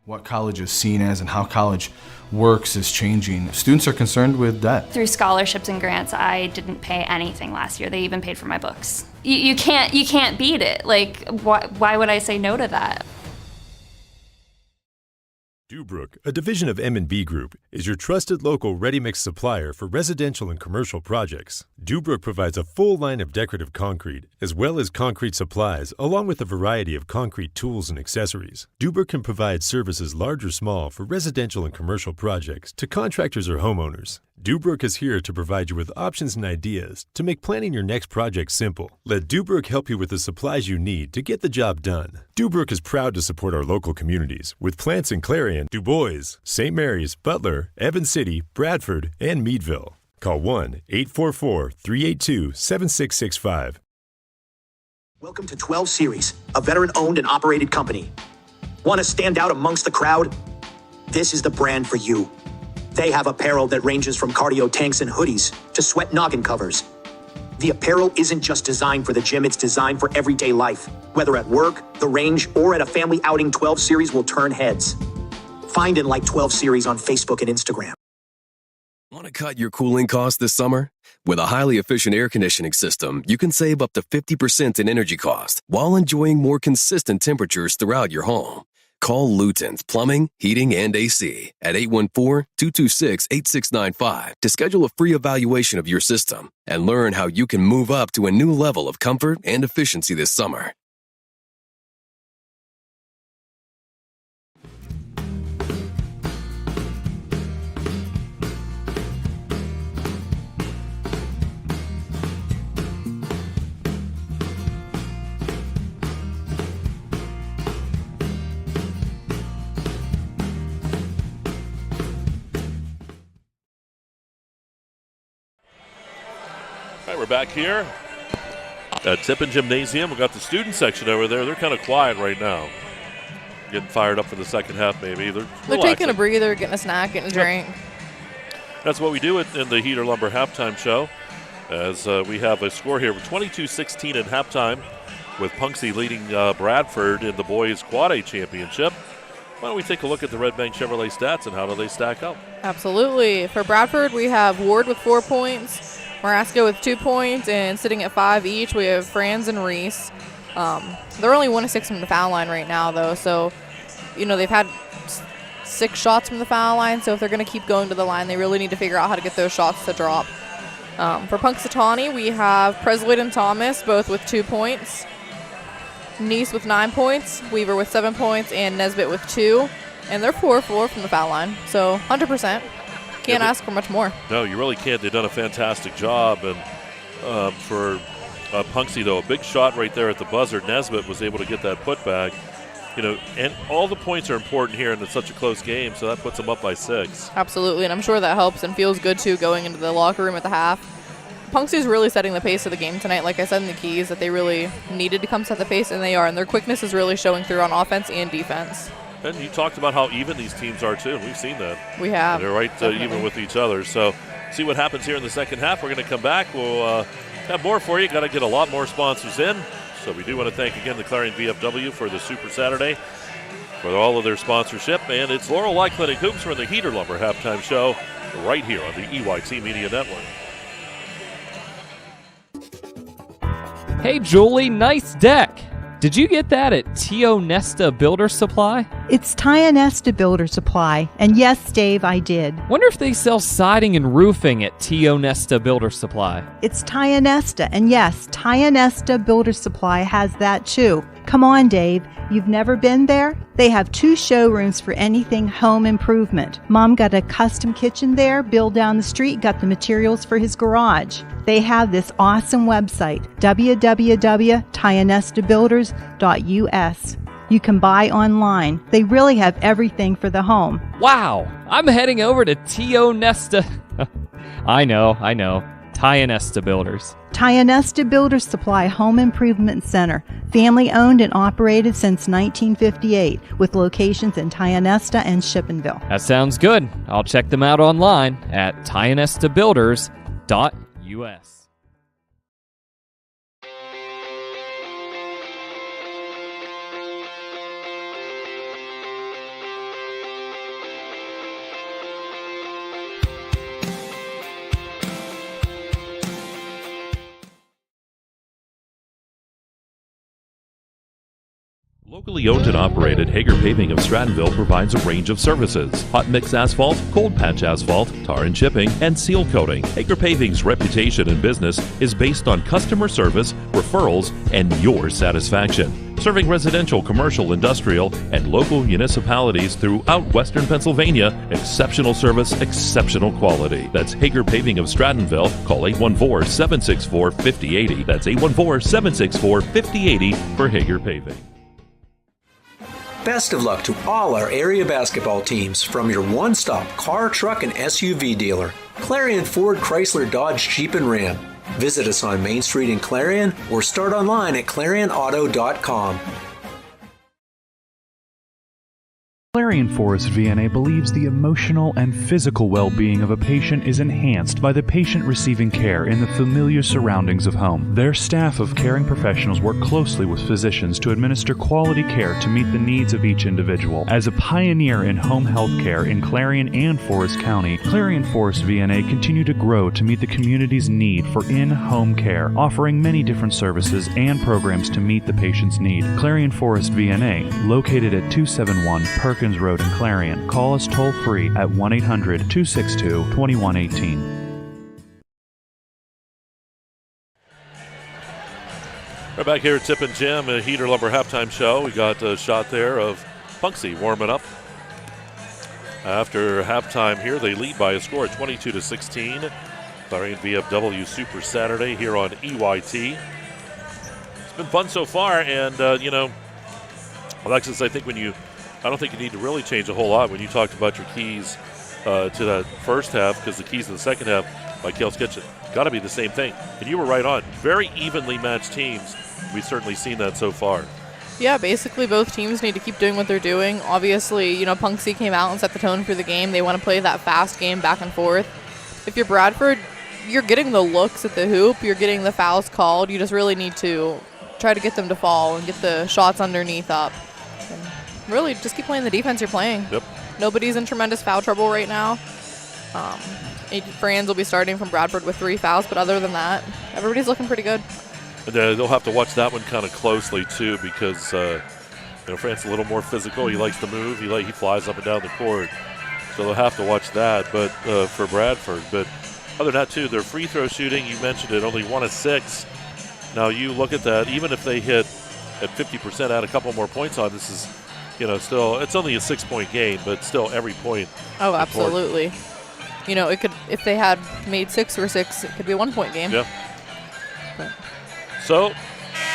What college is seen as and how college works is changing. Students are concerned with debt. Through scholarships and grants, I didn't pay anything last year. They even paid for my books. You can't beat it. Like, why would I say no to that? Dubrook, a division of M&B Group, is your trusted local ready-mix supplier for residential and commercial projects. Dubrook provides a full line of decorative concrete, as well as concrete supplies, along with a variety of concrete tools and accessories. Dubrook can provide services large or small for residential and commercial projects to contractors or homeowners. Dubrook is here to provide you with options and ideas to make planning your next project simple. Let Dubrook help you with the supplies you need to get the job done. Dubrook is proud to support our local communities with plants in Clarion, Du Bois, St. Mary's, Butler, Evans City, Bradford, and Meadville. Call 1-844-382-7665. Welcome to 12 Series, a veteran-owned and operated company. Want to stand out amongst the crowd? This is the brand for you. They have apparel that ranges from cardio tanks and hoodies to sweat noggin covers. The apparel isn't just designed for the gym, it's designed for everyday life. Whether at work, the range, or at a family outing, 12 Series will turn heads. Find and like 12 Series on Facebook and Instagram. Want to cut your cooling costs this summer? With a highly efficient air conditioning system, you can save up to 50% in energy cost while enjoying more consistent temperatures throughout your home. Call Luton's Plumbing, Heating, and AC at 814-226-8695 to schedule a free evaluation of your system and learn how you can move up to a new level of comfort and efficiency this summer. We're back here at Tippin Gymnasium. We've got the student section over there. They're kind of quiet right now. Getting fired up for the second half, maybe. They're taking a breather, getting a snack, getting a drink. That's what we do in the Heater Lumber halftime show, as we have a score here of 22-16 at halftime with Punxsutawney leading Bradford in the boys Quad A Championship. Why don't we take a look at the Red Bank Chevrolet stats and how do they stack up? Absolutely. For Bradford, we have Ward with 4 points, Marasco with 2 points, and sitting at 5 each, we have Franz and Reese. They're only 1 of 6 from the foul line right now, though, so, they've had 6 shots from the foul line, so if they're going to keep going to the line, they really need to figure out how to get those shots to drop. For Punxsutawney, we have Presloyd and Thomas, both with 2 points, Nice with 9 points, Weaver with 7 points, and Nesbitt with 2, and they're 4-4 from the foul line, so 100%. Can't ask for much more. No, you really can't. They've done a fantastic job. And for Punxsutawney, though, a big shot right there at the buzzer. Nesbitt was able to get that putback. And all the points are important here, and it's such a close game, so that puts them up by 6. Absolutely, and I'm sure that helps and feels good, too, going into the locker room at the half. Punxsutawney's really setting the pace of the game tonight. Like I said in the keys, that they really needed to come set the pace, and they are, and their quickness is really showing through on offense and defense. And you talked about how even these teams are, too, and we've seen that. We have. They're right even with each other. So see what happens here in the second half. We're going to come back. We'll have more for you. Got to get a lot more sponsors in. So we do want to thank again the Clarion VFW for the Super Saturday, for all of their sponsorship. And it's Laurel Eye Clinic Hoops for the Heater Lumber halftime show right here on the EYT Media Network. Hey, Julie, nice deck. Did you get that at Tio Nesta Builder Supply? It's Tio Nesta Builder Supply. And yes, Dave, I did. Wonder if they sell siding and roofing at Tio Nesta Builder Supply. It's Tio Nesta. And yes, Tio Nesta Builder Supply has that too. Come on, Dave. You've never been there? They have 2 showrooms for anything home improvement. Mom got a custom kitchen there. Bill down the street got the materials for his garage. They have this awesome website, www.tionestabuilders.us. You can buy online. They really have everything for the home. Wow, I'm heading over to Tio Nesta. I know. Tio Nesta Builders. Tio Nesta Builders Supply Home Improvement Center. Family owned and operated since 1958 with locations in Tio Nesta and Shippenville. That sounds good. I'll check them out online at tionestabuilders.us. Locally owned and operated, Hager Paving of Strattonville provides a range of services: hot mix asphalt, cold patch asphalt, tar and chipping, and seal coating. Hager Paving's reputation in business is based on customer service, referrals, and your satisfaction. Serving residential, commercial, industrial, and local municipalities throughout Western Pennsylvania, exceptional service, exceptional quality. That's Hager Paving of Strattonville. Call 814-764-5080. That's 814-764-5080 for Hager Paving. Best of luck to all our area basketball teams from your one-stop car, truck, and SUV dealer, Clarion Ford, Chrysler, Dodge, Jeep, and Ram. Visit us on Main Street in Clarion or start online at clarionauto.com. Clarion Forest VNA believes the emotional and physical well-being of a patient is enhanced by the patient receiving care in the familiar surroundings of home. Their staff of caring professionals work closely with physicians to administer quality care to meet the needs of each individual. As a pioneer in home health care in Clarion and Forest County, Clarion Forest VNA continue to grow to meet the community's need for in-home care, offering many different services and programs to meet the patient's need. Clarion Forest VNA, located at 271 Perkins Road in Clarion. Call us toll-free at 1-800-262-2118. We're back here at Tippin Gym, a Heater Lumber halftime show. We got a shot there of Punxsutawney warming up. After halftime here, they lead by a score of 22-16. Clarion VFW Super Saturday here on EYT. It's been fun so far, and, Alexis, I don't think you need to really change a whole lot when you talked about your keys to that first half, because the keys to the second half, like Kale's Kitchen, got to be the same thing. And you were right on. Very evenly matched teams. We've certainly seen that so far. Yeah, basically both teams need to keep doing what they're doing. Obviously, Punxsutawney came out and set the tone for the game. They want to play that fast game back and forth. If you're Bradford, you're getting the looks at the hoop. You're getting the fouls called. You just really need to try to get them to fall and get the shots underneath up. And really, just keep playing the defense you're playing. Yep. Nobody's in tremendous foul trouble right now. Franz will be starting from Bradford with 3 fouls, but other than that, everybody's looking pretty good. And they'll have to watch that one kind of closely, too, because Franz is a little more physical. He likes to move. He flies up and down the court. So they'll have to watch that but for Bradford. But other than that, too, their free throw shooting, you mentioned it, only 1 of 6. Now, you look at that, even if they hit at 50%, add a couple more points on, this is still, it's only a 6-point game, but still every point. Oh, absolutely. you know, it could, if they had made 6 or 6, it could be a 1-point game. Yeah. But. So,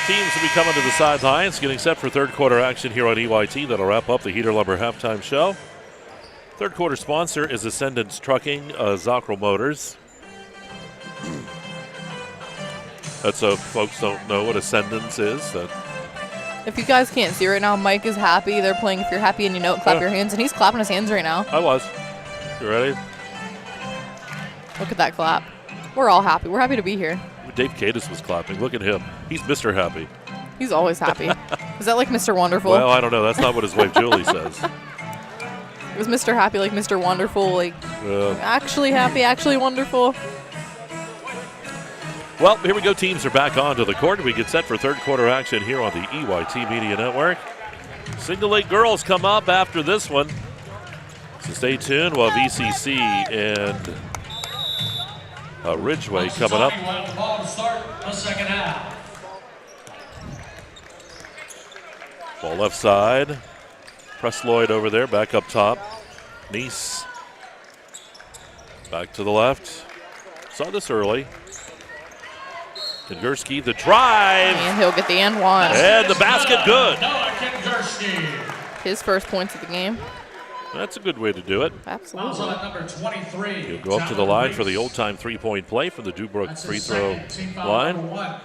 teams will be coming to the sidelines, getting set for third quarter action here on EYT. That'll wrap up the Heater Lumber halftime show. Third quarter sponsor is Ascendance Trucking, Zockrell Motors. That's so folks don't know what Ascendance is. If you guys can't see right now, Mike is happy. They're playing If You're Happy and You Know It, Clap Your Hands, and he's clapping his hands right now. I was. You ready? Look at that clap. We're all happy. We're happy to be here. Dave Cadis was clapping. Look at him. He's Mr. Happy. He's always happy. Is that like Mr. Wonderful? Well, I don't know. That's not what his wife Julie says. Was Mr. Happy like Mr. Wonderful? Like, actually happy, actually wonderful? Well, here we go. Teams are back onto the court. We get set for third quarter action here on the EYT Media Network. Single A girls come up after this one. So stay tuned while VCC and Ridgeway coming up. The ball to start the second half. Ball left side. Presloyd over there, back up top. Nice. Back to the left. Saw this early. Kingerski, the drive. And he'll get the and one. And the basket, good. His first points of the game. That's a good way to do it. Absolutely. Number 23. He'll go up to the line for the old-time three-point play from the Dubrook free throw line.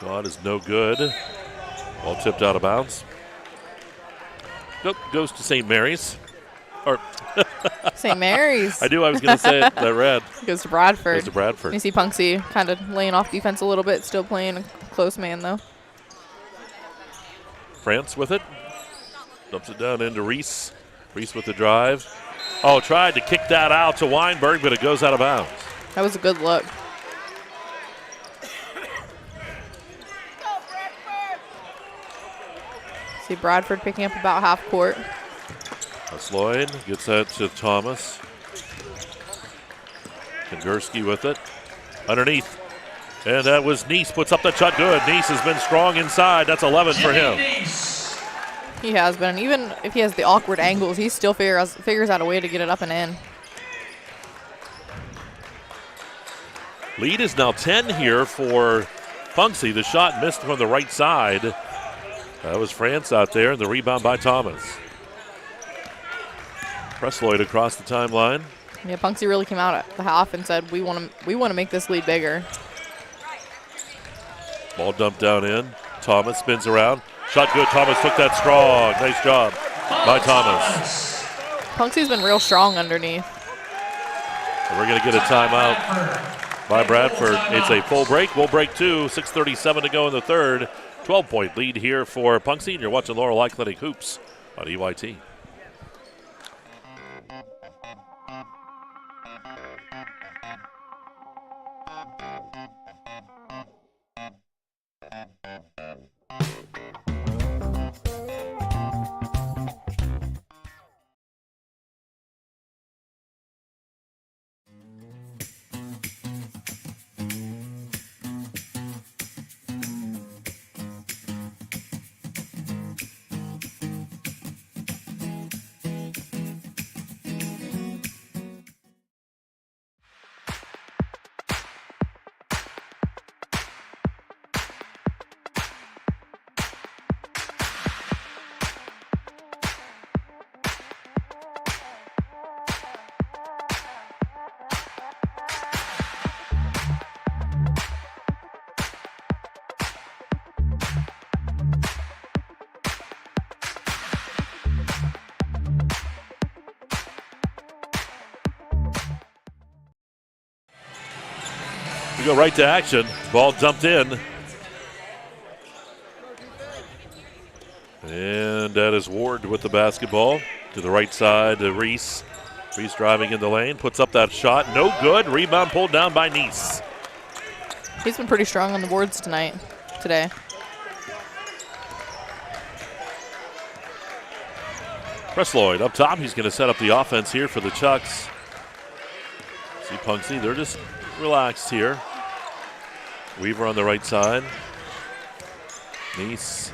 Shot is no good. Ball tipped out of bounds. Nope, goes to St. Mary's. Or St. Mary's. I knew I was going to say it. I read. Goes to Bradford. Goes to Bradford. You see Punxsutawney kind of laying off defense a little bit, still playing a close man, though. France with it. Dumps it down into Reese. Reese with the drive. Oh, tried to kick that out to Weinberg, but it goes out of bounds. That was a good look. See Bradford picking up about half court. That's Lloyd. Gets that to Thomas. Kingerski with it. Underneath. And that was Neese. Puts up the shot. Good. Neese has been strong inside. That's 11 for him. He has been. Even if he has the awkward angles, he still figures out a way to get it up and in. Lead is now 10 here for Punxsutawney. The shot missed from the right side. That was France out there, and the rebound by Thomas. Presloyd across the timeline. Yeah, Punxsutawney really came out at the half and said, "We want to make this lead bigger." Ball dumped down in. Thomas spins around. Shot good. Thomas took that strong. Nice job by Thomas. Punxsutawney's been real strong underneath. And we're going to get a timeout by Bradford. It's a full break. We'll break two. 6:37 to go in the third. 12-point lead here for Punxsutawney. And you're watching Laurel Clinic Hoops on EYT. Go right to action. Ball dumped in. And that is Ward with the basketball. To the right side to Reese. Reese driving in the lane. Puts up that shot. No good. Rebound pulled down by Neese. He's been pretty strong on the boards today. Presloyd up top. He's going to set up the offense here for the Chucks. See Punxsutawney. They're just relaxed here. Weaver on the right side. Neese.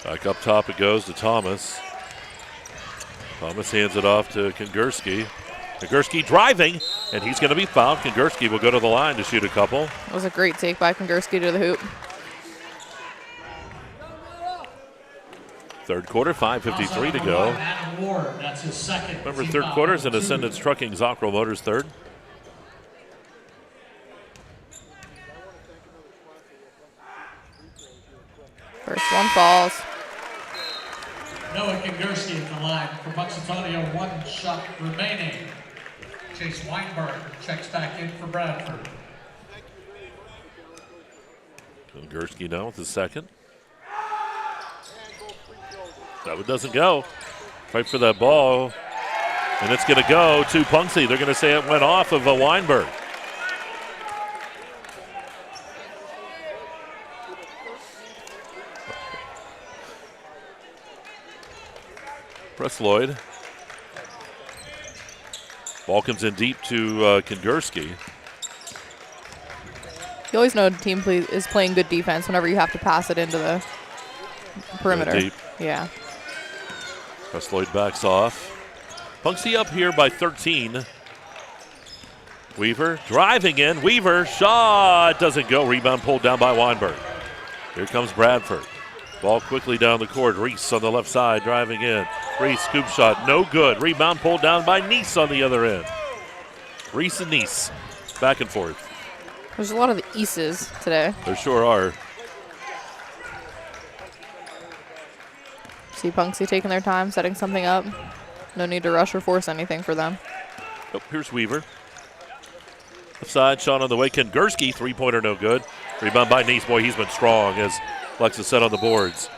Back up top it goes to Thomas. Thomas hands it off to Kongursky. Kongursky driving, and he's going to be fouled. Kongursky will go to the line to shoot a couple. That was a great take by Kongursky to the hoop. Third quarter, 5:53 to go. Adam Ward, that's his second. Remember, team third foul. quarter is in Ascendance Trucking, Zockrell Motors third. First one falls. Noah Kongursky at the line for Punxsutawney, 1 shot remaining. Chase Weinberg checks back in for Bradford. Kongursky now with the second. That one doesn't go. Fight for that ball. And it's going to go to Punxsy. They're going to say it went off of Weinberg. Press Lloyd. Ball comes in deep to Kongursky. You always know a team is playing good defense whenever you have to pass it into the perimeter. Deep. Yeah. Press Lloyd backs off. Punxsy up here by 13. Weaver driving in. Weaver shot doesn't go. Rebound pulled down by Weinberg. Here comes Bradford. Ball quickly down the court. Reese on the left side driving in. Reese scoop shot no good. Rebound pulled down by Neese on the other end. Reese and Neese back and forth. There's a lot of the Eases today. There sure are. See Punxsy taking their time, setting something up. No need to rush or force anything for them. Oh, here's Weaver. Left side, shot on the way. Kongursky, three-pointer, no good. Rebound by Neese. Boy, he's been strong, as Lexis said on the boards.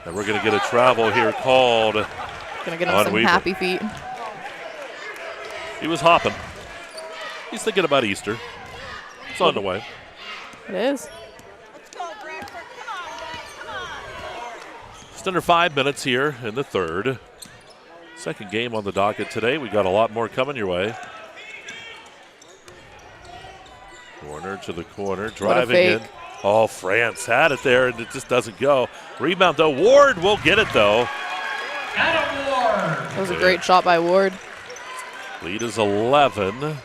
And we're going to get a travel here called Going to get him on some Weaver. happy feet. He was hopping. He's thinking about Easter. It's on the way. It is. Just under 5 minutes here in the third. Second game on the docket today. We got a lot more coming your way. Corner to the corner, driving in. Oh, France had it there, and it just doesn't go. Rebound, though. Ward will get it, though. Adam Ward. That was a great shot by Ward. Lead is 11.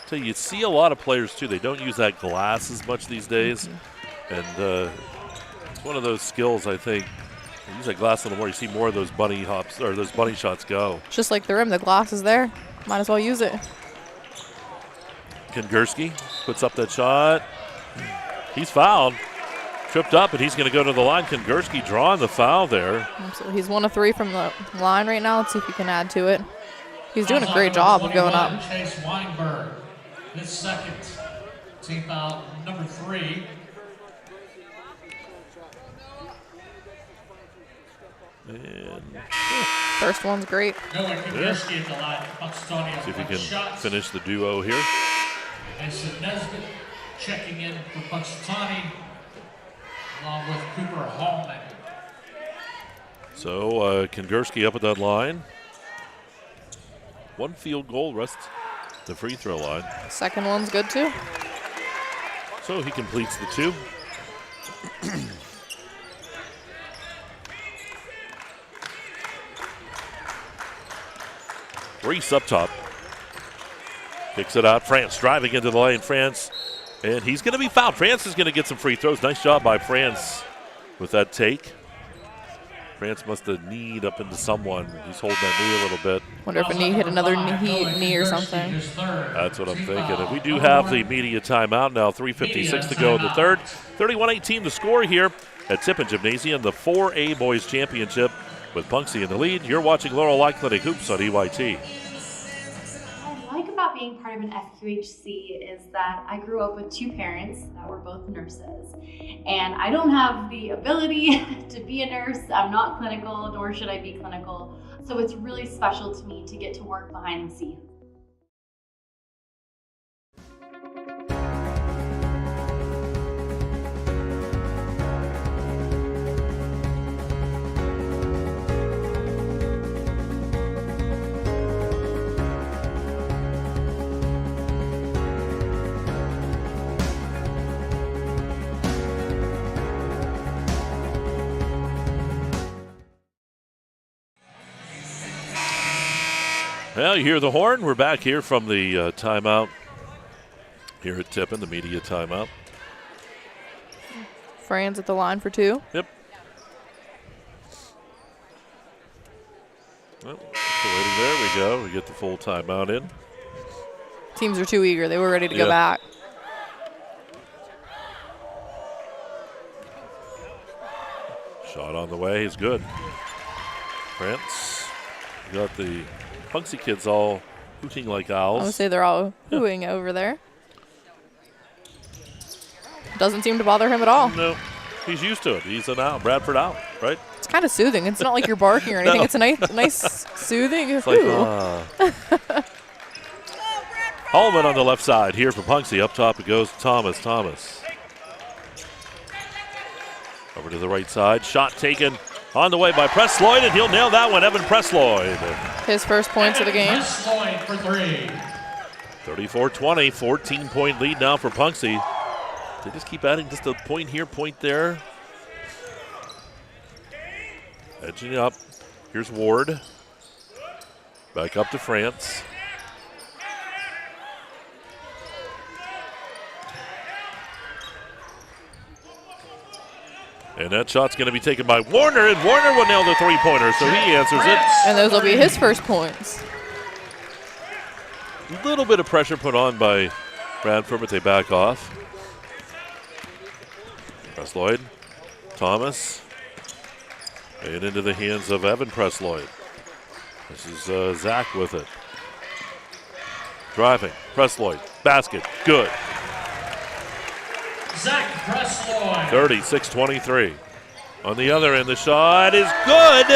So you see a lot of players, too. They don't use that glass as much these days. And it's one of those skills, I think. You use that glass a little more, you see more of those bunny hops, or those bunny shots go. Just like the rim, the glass is there. Might as well use it. Kongursky puts up that shot. He's fouled. Tripped up, and he's going to go to the line. Kongursky drawing the foul there. So he's 1 of 3 from the line right now. Let's see if he can add to it. He's doing a great job of going up. Chase Weinberg, his second. Team foul number 3. And first one's great. Noah Kongursky at the line. Punxsutawney, see if he 1 can shot. finish the duo here. Mason Nesbitt checking in for Punxsutawney, along with Cooper Hallman. So Kongursky up at that line. 1 field goal, rest the free throw line. Second one's good too. So he completes the 2. Reese up top. Kicks it out. France driving into the lane. France, and he's going to be fouled. France is going to get some free throws. Nice job by France with that take. France must have kneed up into someone. He's holding that knee a little bit. Wonder if a knee hit another knee or something. That's what I'm thinking. And we do have the media timeout now. 3:56 to go in the third. 31-18 the score here at Tippin Gymnasium, the 4A Boys Championship with Punxsy in the lead. You're watching Laurel Light Clinic Hoops on EYT. What I like about being part of an FQHC is that I grew up with 2 parents that were both nurses. And I don't have the ability to be a nurse. I'm not clinical, nor should I be clinical. So it's really special to me to get to work behind the scenes. Well, you hear the horn. We're back here from the timeout here at Tippin, the media timeout. Fran's at the line for 2. Yep. Well, waiting. There we go. We get the full timeout in. Teams are too eager. They were ready to go back. Shot on the way is good. France. You got the Punxsutawney kids all hooting like owls. I would say they're all hooing over there. Doesn't seem to bother him at all. No, he's used to it. He's an owl, Bradford owl, right? It's kind of soothing. It's not like you're barking or anything. No. It's a nice soothing. It's like, Holman on the left side here for Punxsutawney. Up top it goes to Thomas. Over to the right side. Shot taken on the way by Presloyd, and he'll nail that one. Evan Presloyd. His first points of the game. Presloyd for 3. 34-20, 14-point lead now for Punxsutawney. They just keep adding just a point here, point there. Edging up. Here's Ward. Back up to France. And that shot's going to be taken by Warner, and Warner will nail the three-pointer, so he answers it. And those will be his first points. A little bit of pressure put on by Bradford, but they back off. Presloyd, Thomas, and into the hands of Evan Presloyd. This is Zach with it. Driving, Presloyd, basket, good. Zach Presloyd. 36-23. On the other end, the shot is good.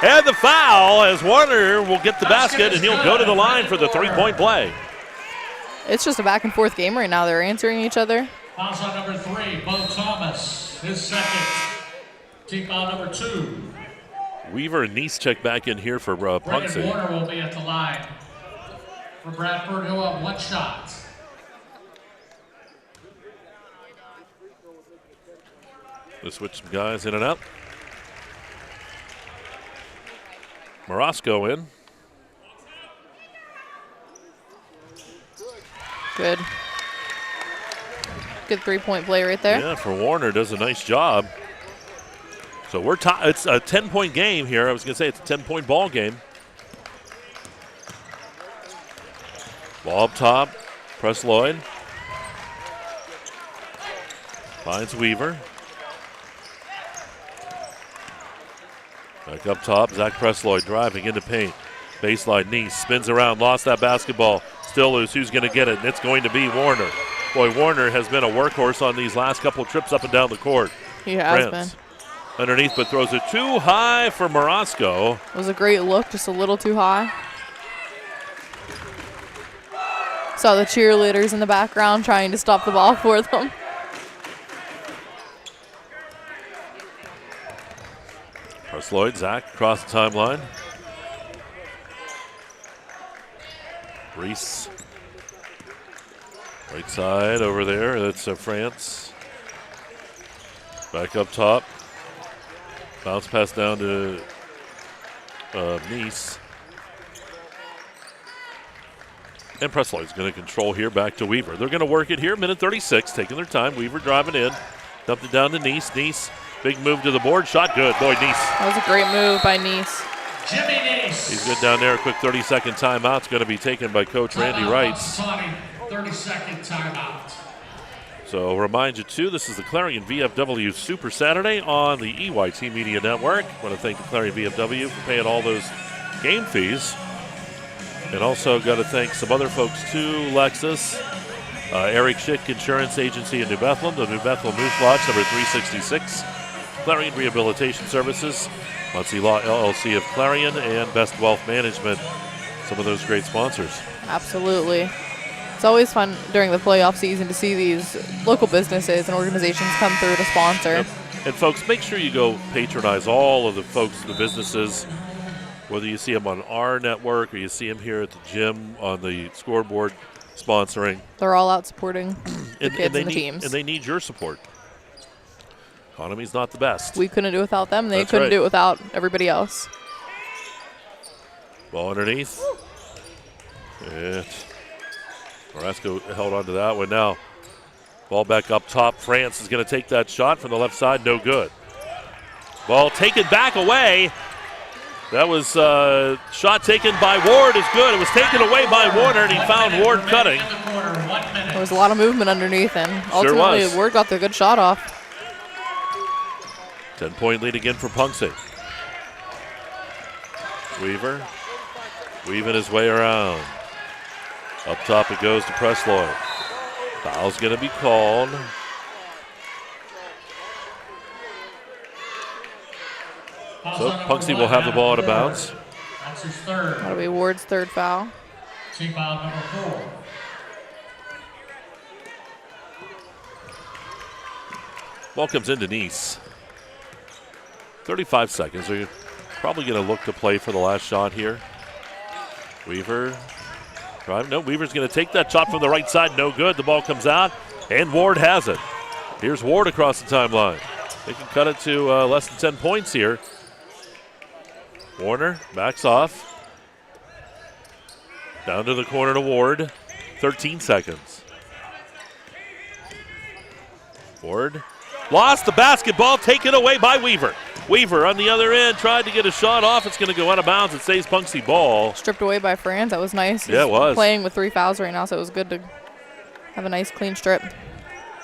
And the foul as Warner will get the basket, and he'll go to the line for the three-point play. It's just a back-and-forth game right now. They're answering each other. Fouls on number 3, Bo Thomas. His second. Team foul number 2. Weaver and Nice check back in here for Brandon Punxsutawney. Warner will be at the line. For Bradford, he'll have 1 shot. They switch some guys in and out. Morosco in. Good. Good three-point play right there. Yeah, for Warner, does a nice job. So we're it's a 10-point game here. I was going to say it's a 10-point ball game. Ball up top. Presloyd. Finds Weaver. Back up top, Zach Presloyd driving into paint. Baseline, Nice spins around, lost that basketball. Still loose, who's going to get it? And it's going to be Warner. Boy, Warner has been a workhorse on these last couple trips up and down the court. He has France underneath, but throws it too high for Morosco. It was a great look, just a little too high. Saw the cheerleaders in the background trying to stop the ball for them. Presloyd, Zach across the timeline. Reese. Right side over there, that's France. Back up top. Bounce pass down to Nice. And Presloyd's going to control here, back to Weaver. They're going to work it here, minute 36, taking their time. Weaver driving in. Dumped it down to Nice. Nice, big move to the board. Shot good. Boy, Nice. That was a great move by Nice. Jimmy Nice. He's good down there. A quick 30-second timeout's going to be taken by Coach Randy Wright. 30-second timeout. So remind you, too, this is the Clarion VFW Super Saturday on the EYT Media Network. I want to thank the Clarion VFW for paying all those game fees. And also got to thank some other folks, too. Lexis, Eric Schick Insurance Agency in New Bethlehem, the New Bethlehem Moose Lodge, number 366. Clarion Rehabilitation Services, Muncie Law LLC of Clarion, and Best Wealth Management. Some of those great sponsors. Absolutely. It's always fun during the playoff season to see these local businesses and organizations come through to sponsor. Yep. And folks, make sure you go patronize all of the folks, the businesses, whether you see them on our network or you see them here at the gym on the scoreboard sponsoring. They're all out supporting the kids and the teams. And they need your support. Economy's not the best. We couldn't do it without them. They That's couldn't right. do it without everybody else. Ball underneath. And Carrasco held on to that one. Now, ball back up top. France is going to take that shot from the left side. No good. Ball taken back away. That was shot taken by Ward is good. It was taken away by Warner, and he found Ward cutting. There was a lot of movement underneath, and ultimately Ward got the good shot off. 10-point lead again for Punxsutawney. Weaver weaving his way around. Up top it goes to Presloyd. Foul's going to be called. So Punxsutawney will have the ball out of bounds. That's his third. That'll be Ward's third foul. Team foul number 4. Ball comes into Nice. 35 seconds. They're probably going to look to play for the last shot here. Weaver. No, Weaver's going to take that shot from the right side. No good. The ball comes out, and Ward has it. Here's Ward across the timeline. They can cut it to less than 10 points here. Warner backs off. Down to the corner to Ward. 13 seconds. Ward lost the basketball, taken away by Weaver. Weaver on the other end tried to get a shot off. It's going to go out of bounds. It stays Punxsutawney ball. Stripped away by Franz. That was nice. Yeah, it was. Playing with 3 fouls right now, so it was good to have a nice clean strip.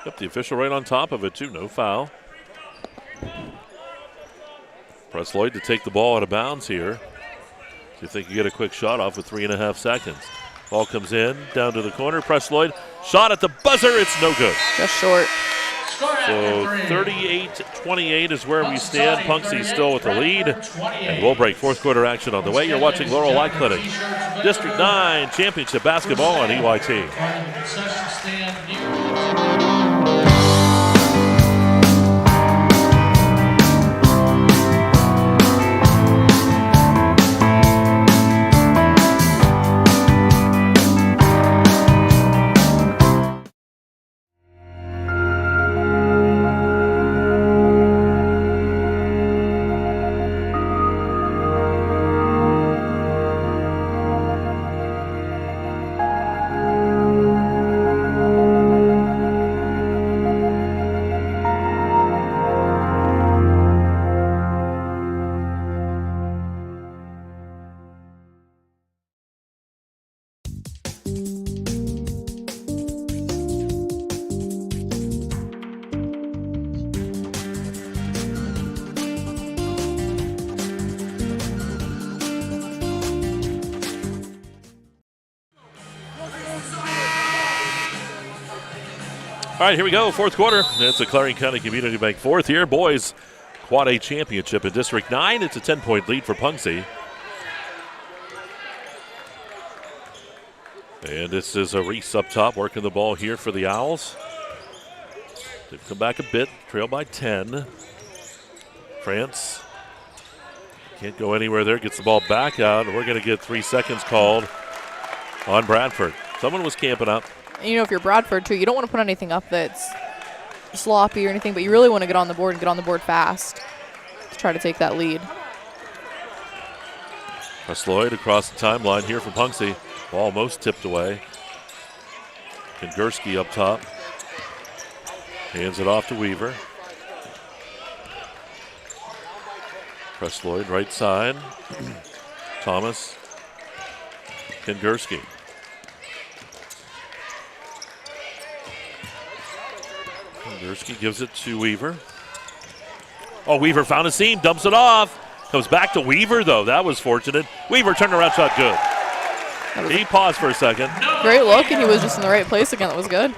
Yep, the official right on top of it, too. No foul. Presloyd to take the ball out of bounds here. See if they can get a quick shot off with 3.5 seconds. Ball comes in, down to the corner. Presloyd, shot at the buzzer. It's no good. Just short. So 38-28 is where we stand. Punxsutawney still with the lead. And we'll break fourth quarter action on the way. You're watching Laurel Eye Clinic. District 9 Championship Basketball on EYT. All right, here we go, fourth quarter. It's the Clarion County Community Bank fourth here. Boys Quad A championship in District 9. It's a 10-point lead for Punxsutawney. And this is a Reese up top working the ball here for the Owls. They've come back a bit, trail by 10. France can't go anywhere there, gets the ball back out, and we're going to get 3 seconds called on Bradford. Someone was camping up. You know, if you're Bradford, too, you don't want to put anything up that's sloppy or anything, but you really want to get on the board and get on the board fast to try to take that lead. Presloyd across the timeline here for Punxsutawney. Ball almost tipped away. Kongurski up top. Hands it off to Weaver. Presloyd right side. Thomas. Kongurski. Kongurski gives it to Weaver. Oh, Weaver found a seam, dumps it off. Comes back to Weaver, though. That was fortunate. Weaver turned around, shot good. He paused for a second. Great look, and he was just in the right place again. That was good.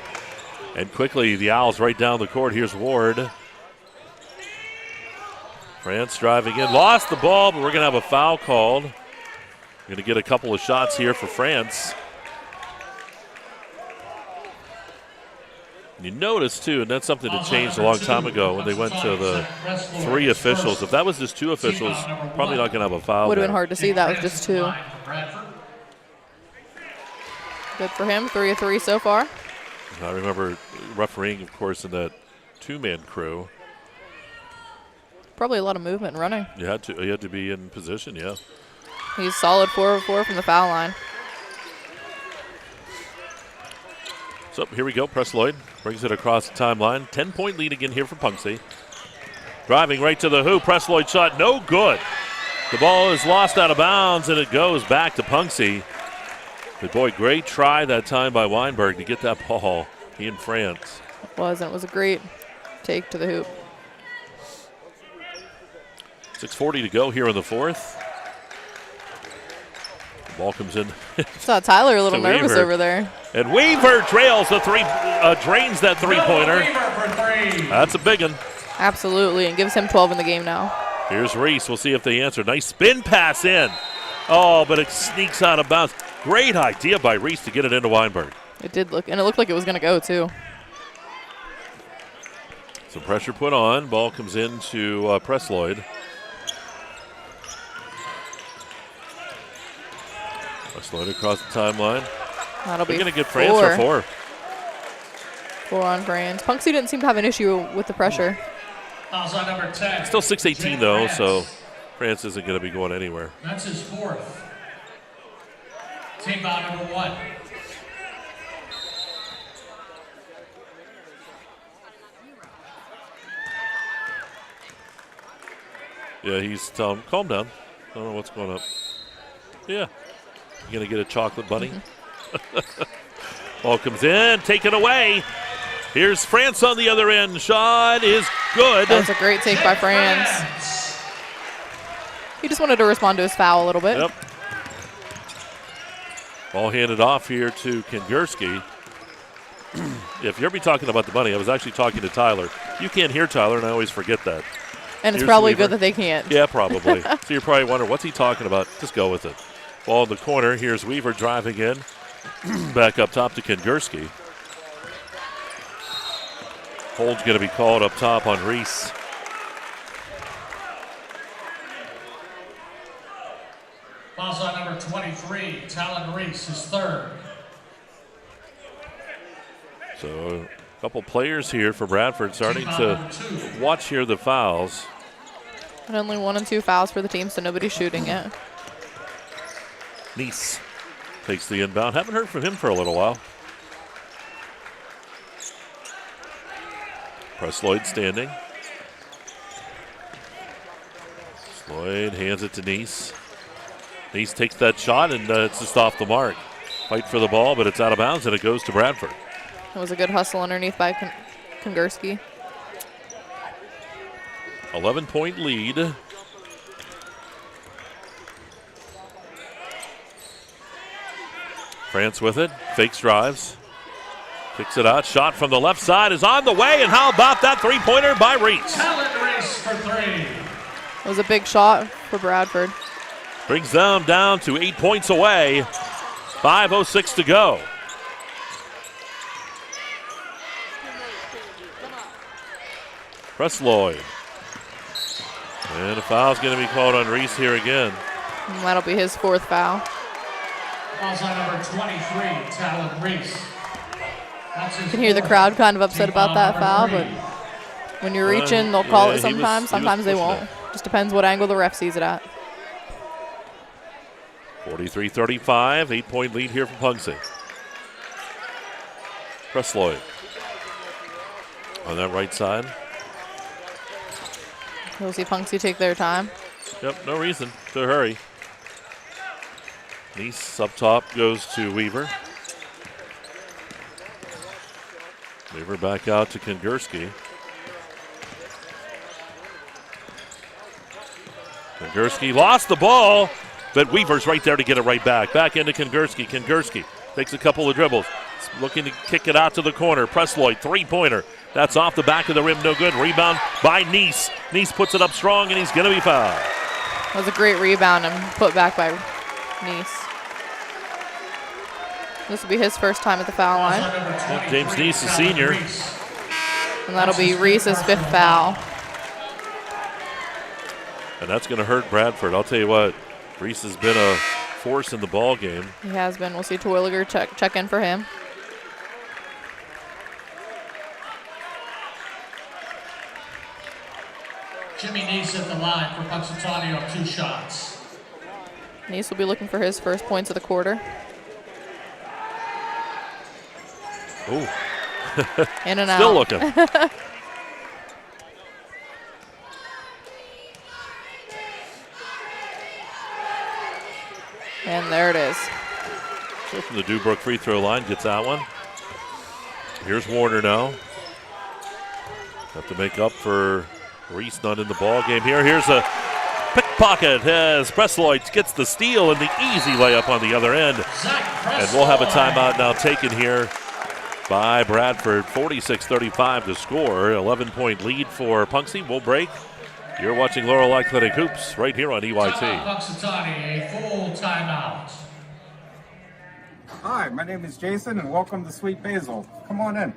And quickly, the Owls right down the court. Here's Ward. France driving in. Lost the ball, but we're going to have a foul called. We're going to get a couple of shots here for France. You notice, too, and that's something that changed a long time ago when they went to the 3 officials. If that was just 2 officials, probably not going to have a foul. Would have been hard to see that with just 2. Good for him, 3 of 3 so far. I remember refereeing, of course, in that 2-man crew. Probably a lot of movement and running. You had to be in position, yeah. He's solid 4 of 4 from the foul line. So here we go. Presloyd brings it across the timeline. 10-point lead again here for Punxsutawney. Driving right to the hoop. Presloyd shot no good. The ball is lost out of bounds, and it goes back to Punxsutawney. But boy, great try that time by Weinberg to get that ball. He in France. It was, and it was a great take to the hoop. 6:40 to go here in the fourth. The ball comes in. Saw Tyler a little nervous Weaver. over there. And Weaver drains that three-pointer. That's a big one. Absolutely, and gives him 12 in the game now. Here's Reese. We'll see if they answer. Nice spin pass in. Oh, but it sneaks out of bounds. Great idea by Reese to get it into Weinberg. It did look, and it looked like it was going to go too. Some pressure put on. Ball comes into Presloyd. Presloyd across the timeline. That'll be going to get France or 4. 4 on France. Punxsutawney didn't seem to have an issue with the pressure. Fouls on number 10. Still 6:18 though, so France isn't going to be going anywhere. That's his 4th. Team foul number 1. Yeah, he's telling him, calm down. I don't know what's going up. Yeah. You going to get a chocolate bunny? Ball comes in, taken away. Here's France on the other end. Shot is good. That was a great take by France. He just wanted to respond to his foul a little bit. Yep. Ball handed off here to Kengurski. If you're talking about the bunny, I was actually talking to Tyler. You can't hear Tyler, and I always forget that. And it's Here's probably Weaver. good that they can't. Yeah, probably. So you're probably wondering, what's he talking about? Just go with it. Ball in the corner. Here's Weaver driving in. Back up top to Kengurski. Hold's going to be called up top on Reese. Fouls on number 23, Talon Reese, his 3rd. So a couple players here for Bradford starting to watch here the fouls. And only 1 and 2 fouls for the team, so nobody's shooting it. Nice takes the inbound. Haven't heard from him for a little while. Presloyd standing. Sloyd hands it to Nice. Nice takes that shot, and it's just off the mark. Fight for the ball, but it's out of bounds, and it goes to Bradford. It was a good hustle underneath by Kengurski. 11-point lead. France with it. Fakes drives. Kicks it out. Shot from the left side is on the way, and how about that three-pointer by Reese? Talon Reese for 3. It was a big shot for Bradford. Brings them down to 8 points away. 5:06 to go. Presloyd. And a foul's going to be called on Reese here again. And that'll be his 4th foul. Fouls on number 23, Talon Reese. You can hear the crowd kind of upset about that foul, but when you're reaching, they'll call it sometimes. Sometimes they won't. Just depends what angle the ref sees it at. 43-35, 8-point lead here from Punxsutawney. Presloyd on that right side. You'll see Punxsutawney take their time. Yep, no reason to hurry. Nice up top goes to Weaver. Weaver back out to Kengurski. Kengurski lost the ball, but Weaver's right there to get it right back. Back into Kengurski. Kengurski takes a couple of dribbles. Looking to kick it out to the corner. Presloyd, three-pointer. That's off the back of the rim, no good. Rebound by Nice. Nice puts it up strong, and he's going to be fouled. That was a great rebound and put back by Nice. This will be his first time at the foul line. James Nice, a senior. And that'll be Reese's 5th foul. And that's going to hurt Bradford. I'll tell you what, Reese has been a force in the ball game. He has been. We'll see Terwilliger check in for him. Jimmy Nice at the line for Punxsutawney on 2 shots. Nice will be looking for his first points of the quarter. Ooh. In and out. Still looking. And there it is. So from the Dubrook free throw line, gets that one. Here's Warner now. Have to make up for Reese not in the ball game here. Here's a pickpocket as Presloyd gets the steal and the easy layup on the other end. And we'll have a timeout now taken here by Bradford. 46-35 to score. 11-point lead for Punxsutawney. We'll break. You're watching Laurel Clinic Hoops right here on EYT. Punxsutawney, a full timeout. Hi, my name is Jason, and welcome to Sweet Basil. Come on in.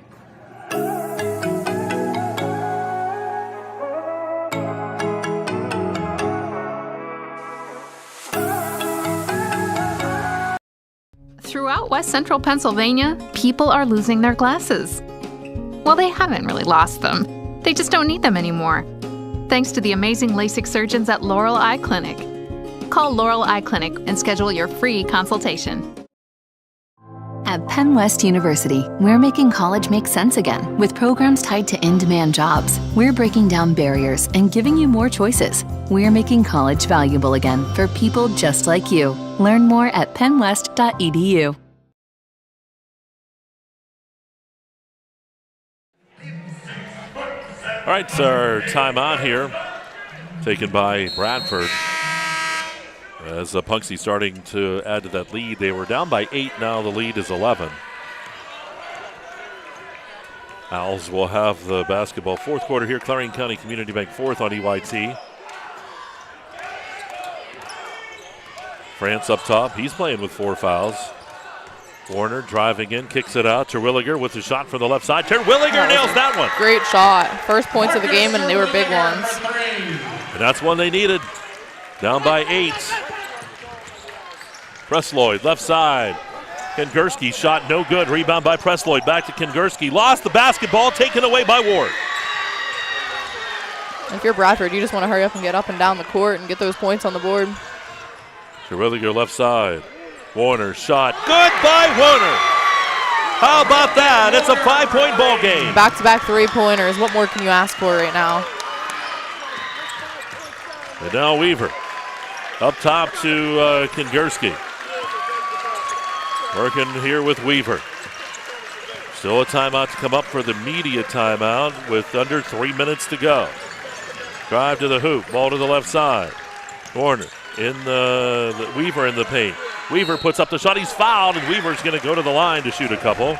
Throughout West Central Pennsylvania, people are losing their glasses. Well, they haven't really lost them. They just don't need them anymore. Thanks to the amazing LASIK surgeons at Laurel Eye Clinic. Call Laurel Eye Clinic and schedule your free consultation. At PennWest University, we're making college make sense again with programs tied to in-demand jobs. We're breaking down barriers and giving you more choices. We're making college valuable again for people just like you. Learn more at pennwest.edu. All right, so our timeout here taken by Bradford. As Punxsutawney starting to add to that lead. They were down by 8, now the lead is 11. Owls will have the basketball. Fourth quarter here, Clarion County Community Bank fourth on EYT. France up top, he's playing with 4 fouls. Warner driving in, kicks it out. Terwilliger with the shot from the left side. Terwilliger nails that one. Great shot. First points of the game, and they were big ones. And that's one they needed. Down by 8. Presloyd, left side. Kengurski shot no good. Rebound by Presloyd. Back to Kengurski. Lost the basketball, taken away by Ward. If you're Bradford, you just want to hurry up and get up and down the court and get those points on the board. Terwilliger left side. Warner shot. Good by Warner. How about that? It's a 5-point ball game. Back-to-back three-pointers. What more can you ask for right now? And now Weaver. Up top to Kengurski. Working here with Weaver. Still a timeout to come up for the media timeout with under 3 minutes to go. Drive to the hoop. Ball to the left side. Warner in the Weaver in the paint. Weaver puts up the shot. He's fouled, and Weaver's going to go to the line to shoot a couple.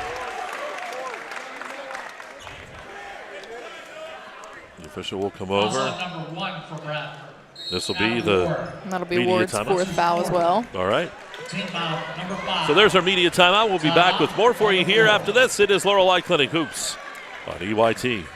The official will come over. Number 1 for Bradford. This will be the That'll be Ward's fourth foul as well. All right. Team foul number 5. So there's our media timeout. We'll be back with more for you here after this. It is Laurel Eye Clinic Hoops on EYT.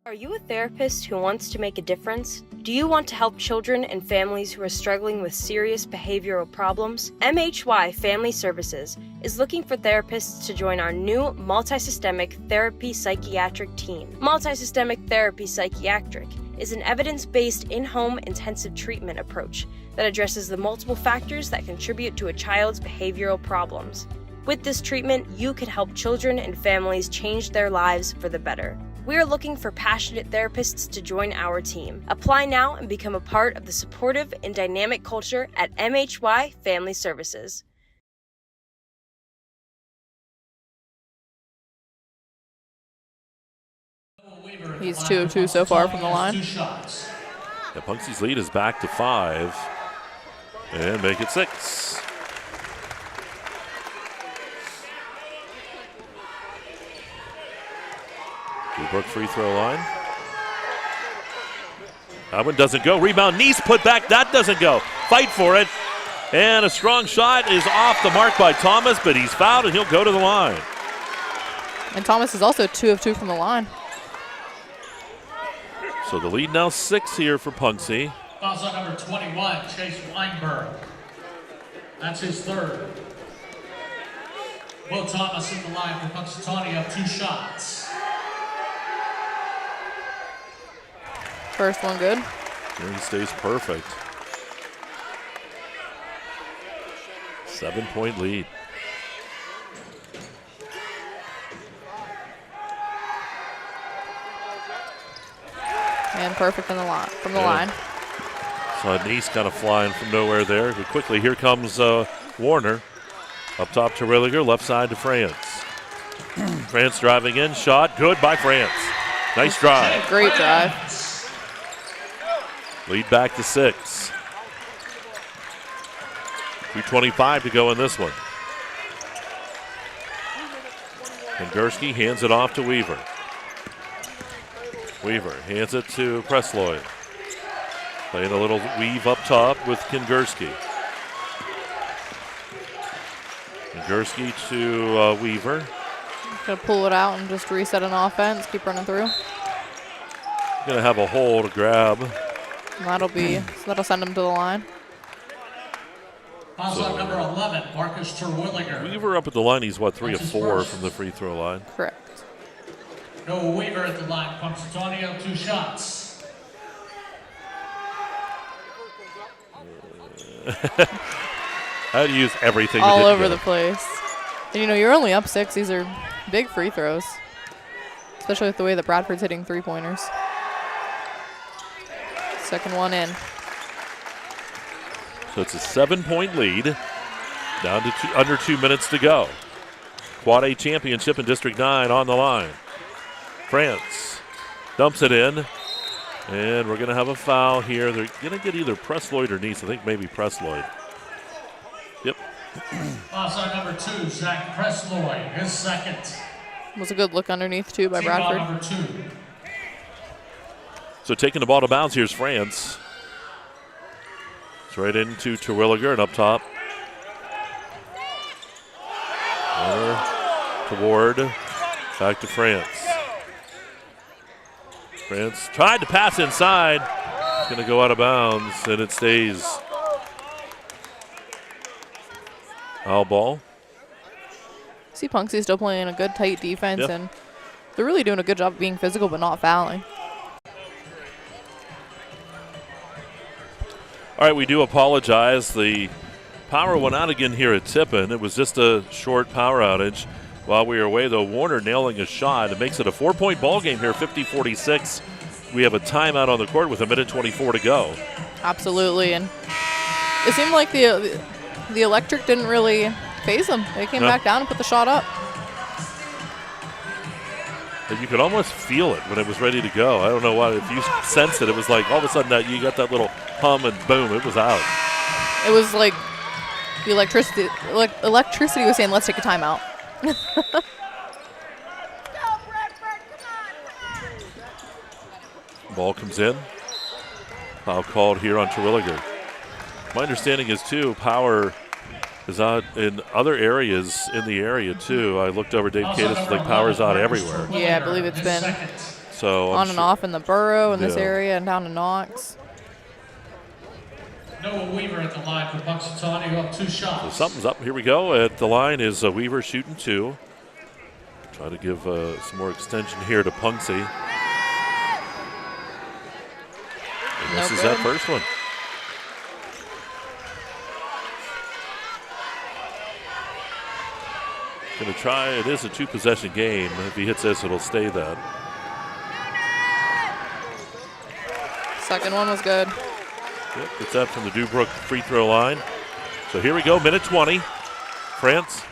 Are you a therapist who wants to make a difference? Do you want to help children and families who are struggling with serious behavioral problems? MHY Family Services is looking for therapists to join our new multisystemic therapy psychiatric team. Multisystemic therapy psychiatric is an evidence-based in-home intensive treatment approach that addresses the multiple factors that contribute to a child's behavioral problems. With this treatment, you can help children and families change their lives for the better. We are looking for passionate therapists to join our team. Apply now and become a part of the supportive and dynamic culture at MHY Family Services. He's 2 of 2 so far from the line. Yeah, Punxsutawney's lead is back to 5. And make it 6. Dubrook free throw line. That one doesn't go. Rebound, Neese put back. That doesn't go. Fight for it. And a strong shot is off the mark by Thomas, but he's fouled and he'll go to the line. And Thomas is also 2 of 2 from the line. So the lead now 6 here for Punxsutawney. Fouls on number 21, Chase Weinberg. That's his third. Will Thomas at the line for Punxsutawney up 2 shots. First one good. Here he stays perfect. 7-point lead. And perfect from the line. So Nice kind of flying from nowhere there. But quickly, here comes Warner. Up top to Rilliger, left side to France. France driving in, shot, good by France. Nice drive. Great drive. Lead back to 6. 2:25 to go in this one. And Gursky hands it off to Weaver. Weaver hands it to Presloyd. Playing a little weave up top with Kingursky. Kingursky to Weaver. Gonna pull it out and just reset an offense, keep running through. Gonna have a hole to grab. And that'll send him to the line. Also number 11, Marcus Terwilliger. Weaver up at the line, he's 3 of 4 from the free throw line. Correct. Noah Weaver at the line, Punxsutawney up 2 shots. How to use everything. All over the place. And you're only up 6. These are big free throws. Especially with the way that Bradford's hitting 3-pointers. Second one in. So it's a 7-point lead. Down to under 2 minutes to go. Quad A championship in District 9 on the line. France dumps it in. And we're going to have a foul here. They're going to get either Presloyd or Nice. I think maybe Presloyd. Yep. Also number 2, Zach Presloyd, his second. Was a good look underneath, too, by Team Bradford. Number 2. So taking the ball to bounds, here's France. It's right into Terwilliger and up top. To Ward. Back to France. France tried to pass inside. It's going to go out of bounds, and it stays. Foul ball. See Punxsy still playing a good, tight defense, Yep. and they're really doing a good job of being physical but not fouling. All right, we do apologize. The power went out again here at Tippin. It was just a short power outage while we were away, though. Warner nailing a shot. It makes it a 4-point ball game here, 50-46. We have a timeout on the court with 1:24 to go. Absolutely, and it seemed like the electric didn't really phase them. They came back down and put the shot up. But you could almost feel it when it was ready to go. I don't know why. If you sensed it, it was like all of a sudden that you got that little hum and boom, it was out. It was like the electricity was saying, let's take a timeout. Ball comes in. Foul called here on Terwilliger. My understanding is, too, power is out in other areas in the area, too. I looked over Dave Cadis, like power's out everywhere. Yeah, I believe it's been so on and off in the borough in this area and down to Knox. Noah Weaver at the line for Punxsutawney, up 2 shots. So something's up. Here we go. At the line is Weaver shooting 2. Try to give some more extension here to Punxsy. And this is that first one. Going to try. It is a 2-possession game. If he hits this, it'll stay that. Second one was good. Yep, it's up from the Dubrook free throw line. So here we go, minute 20. France.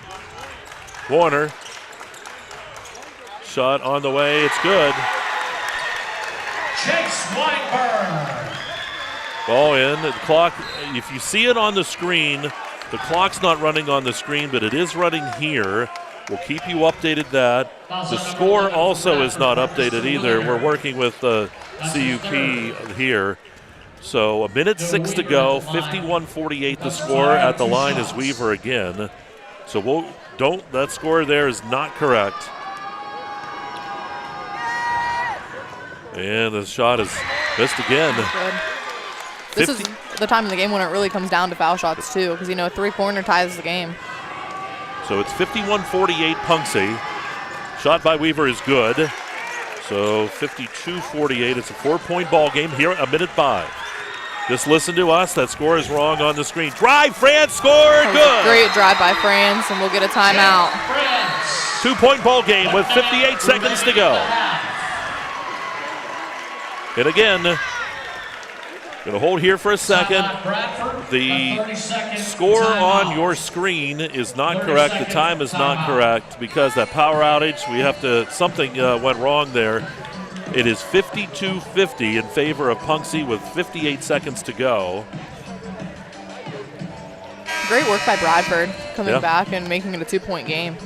Warner. Shot on the way, it's good. Chase Weinberg. Ball in. The clock, if you see it on the screen, the clock's not running on the screen, but it is running here. We'll keep you updated that. The score also is not updated either. We're working with CUP here. So 1:06 to go, 51-48 the score. At the line is Weaver again. So that score there is not correct. And the shot is missed again. This is the time in the game when it really comes down to foul shots too, because 3-pointer ties the game. So it's 51-48 Punxsutawney. Shot by Weaver is good. So 52-48. It's a 4-point ball game here at 1:05. Just listen to us. That score is wrong on the screen. Drive, France, score, good. Great drive by France, and we'll get a timeout. 2-point ball game with 58 seconds to go. And again, going to hold here for a second. The score on your screen is not correct. The time is not correct because that power outage, something went wrong there. It is 52-50 in favor of Punxsutawney with 58 seconds to go. Great work by Bradford coming back and making it a 2-point game.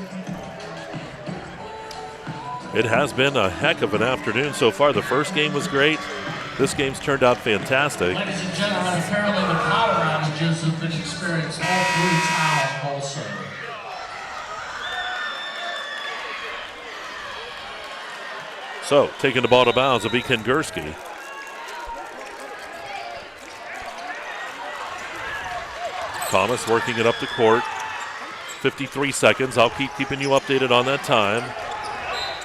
It has been a heck of an afternoon so far. The first game was great. This game's turned out fantastic. Ladies and gentlemen, apparently the power outages have been experienced all through town also. So, taking the ball to bounds will be Kengurski. Thomas working it up the court. 53 seconds. I'll keeping you updated on that time.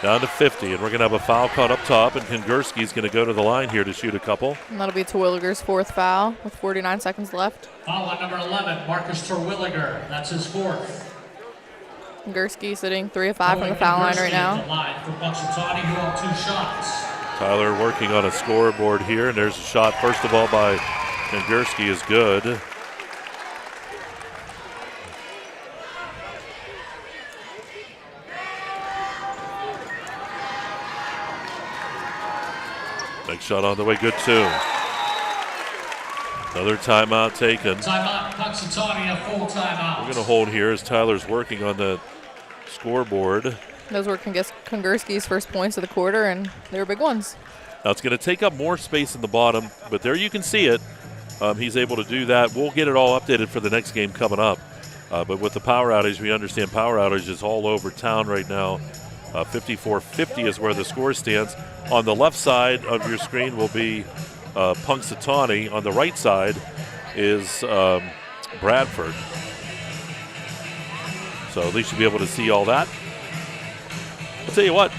Down to 50, and we're going to have a foul caught up top, and Kengurski's going to go to the line here to shoot a couple. And that'll be Terwilliger's 4th foul with 49 seconds left. Foul on number 11, Marcus Terwilliger. That's his 4th. Kengurski sitting 3 of 5 from the foul line right now. The line for Punxsutawney, who have 2 shots. Tyler working on a scoreboard here, and there's a shot, first of all, by Kengurski is good. Next shot on the way, good too. Another timeout taken. Timeout, Punxsutawney, a full timeout. We're going to hold here as Tyler's working on the scoreboard. Those were Kengurski's first points of the quarter, and they were big ones. Now it's going to take up more space in the bottom, but there you can see it. He's able to do that. We'll get it all updated for the next game coming up. But with the power outage, we understand power outage is all over town right now. 54-50 is where the score stands. On the left side of your screen will be Punxsutawney. On the right side is Bradford. So at least you'll be able to see all that. I'll tell you what,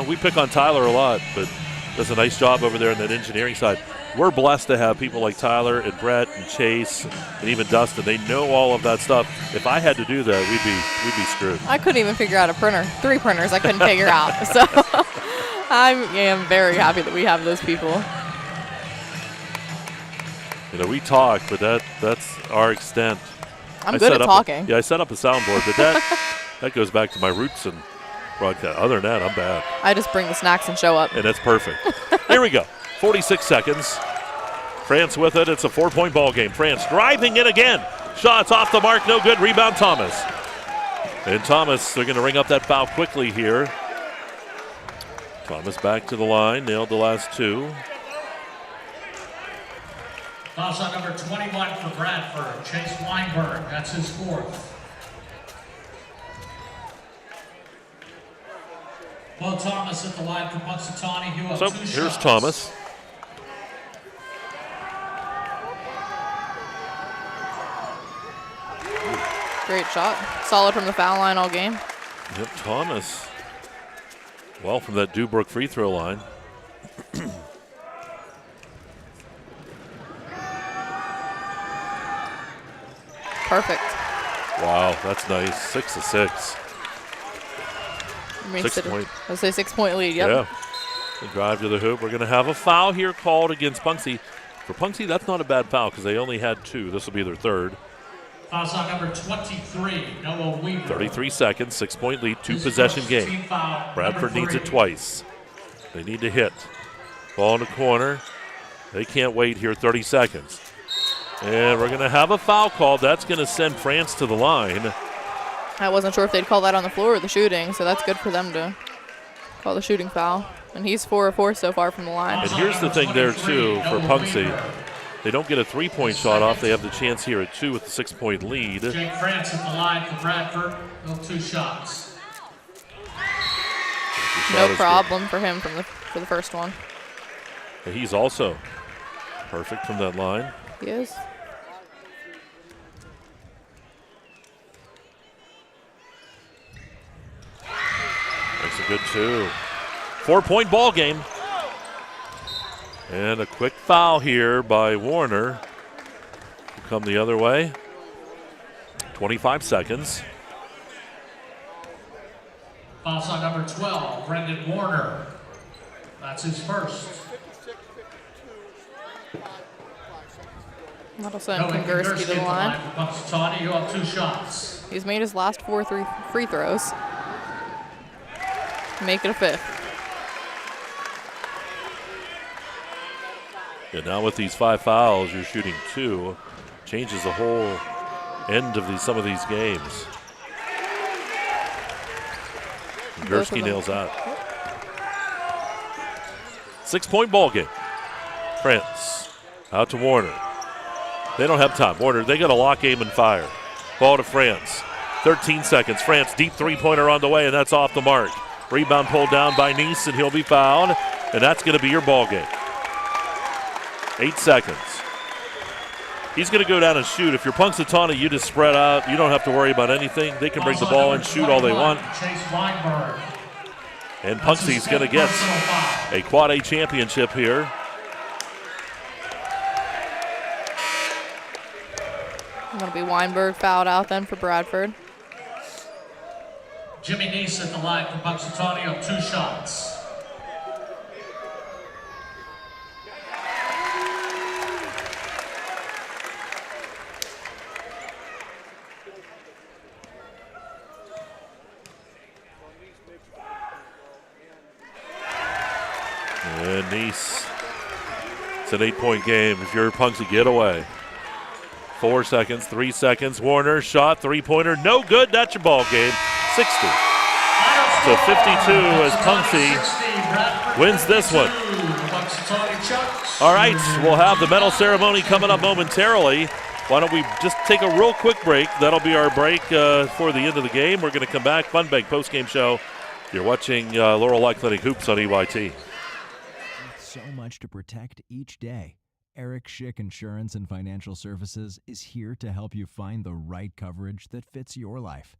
we pick on Tyler a lot, but does a nice job over there on that engineering side. We're blessed to have people like Tyler and Brett and Chase and even Dustin. They know all of that stuff. If I had to do that, we'd be screwed. I couldn't even figure out a printer. 3 printers I couldn't figure out. So I am very happy that we have those people. We talk, but that's our extent. I'm good at talking. I set up a soundboard, but that goes back to my roots and broadcast. Other than that, I'm bad. I just bring the snacks and show up. And that's perfect. Here we go. 46 seconds. France with it. It's a 4-point ball game. France driving in again. Shots off the mark. No good. Rebound Thomas. And Thomas, they're going to ring up that foul quickly here. Thomas back to the line. Nailed the last 2. Foul shot number 21 for Bradford. Chase Weinberg. That's his 4th. Bo Thomas at the line for Punxsutawney. Who have 2 shots. Here's Thomas. Great shot. Solid from the foul line all game. Yep, Thomas. Well, from that Dubrook free throw line. Perfect. Wow, that's nice. 6 of 6. 6 point. Let's say 6-point lead. Yep. Yeah. The drive to the hoop. We're going to have a foul here called against Punxsutawney. For Punxsutawney, that's not a bad foul because they only had 2. This will be their 3rd. Foul shot number 23, Noah Weaver. 33 seconds, 6-point lead, 2-possession game. Bradford needs it twice. They need to hit. Ball in the corner. They can't wait here 30 seconds. And we're going to have a foul called. That's going to send France to the line. I wasn't sure if they'd call that on the floor or the shooting, so that's good for them to call the shooting foul. And he's 4 of 4 so far from the line. And here's the thing there, too, for Punxsutawney. They don't get a 3-point shot off. They have the chance here at 2 with the 6-point lead. Jake France at the line for Bradford. No 2 shots. No problem for him for the first one. And he's also perfect from that line. He is. That's a good 2. 4-point ball game. And a quick foul here by Warner. Will come the other way. 25 seconds. Foul's on number 12, Brendan Warner. That's his first. That'll send Kongursky to the line. For Punxsutawney, you have 2 shots. He's made his last 4 free throws. Make it a 5th. And now with these 5 fouls, you're shooting 2. Changes the whole end of some of these games. Kongursky nails that. 6-point ball game. France out to Warner. They don't have time. Warner, they got to lock, aim, and fire. Ball to France. 13 seconds. France, deep three-pointer on the way, and that's off the mark. Rebound pulled down by Nice, and he'll be fouled. And that's going to be your ball game. 8 seconds. He's going to go down and shoot. If you're Punxsutawney, you just spread out. You don't have to worry about anything. They can bring the ball and shoot all they want. And Punxsy's going to get a Quad A championship here. Going to be Weinberg fouled out then for Bradford. Jimmy Nice at the line for Punxsutawney on 2 shots. And Nice. It's an 8-point game. If you're Punxsy, get away. 4 seconds, 3 seconds. Warner shot, 3-pointer, no good. That's your ball game. 60. So 52 as Punxsy wins this one. All right, we'll have the medal ceremony coming up momentarily. Why don't we just take a real quick break? That'll be our break for the end of the game. We're going to come back. Fun Bank postgame show. You're watching Laurel Light Clinic Hoops on EYT. So much to protect each day. Eric Schick Insurance and Financial Services is here to help you find the right coverage that fits your life.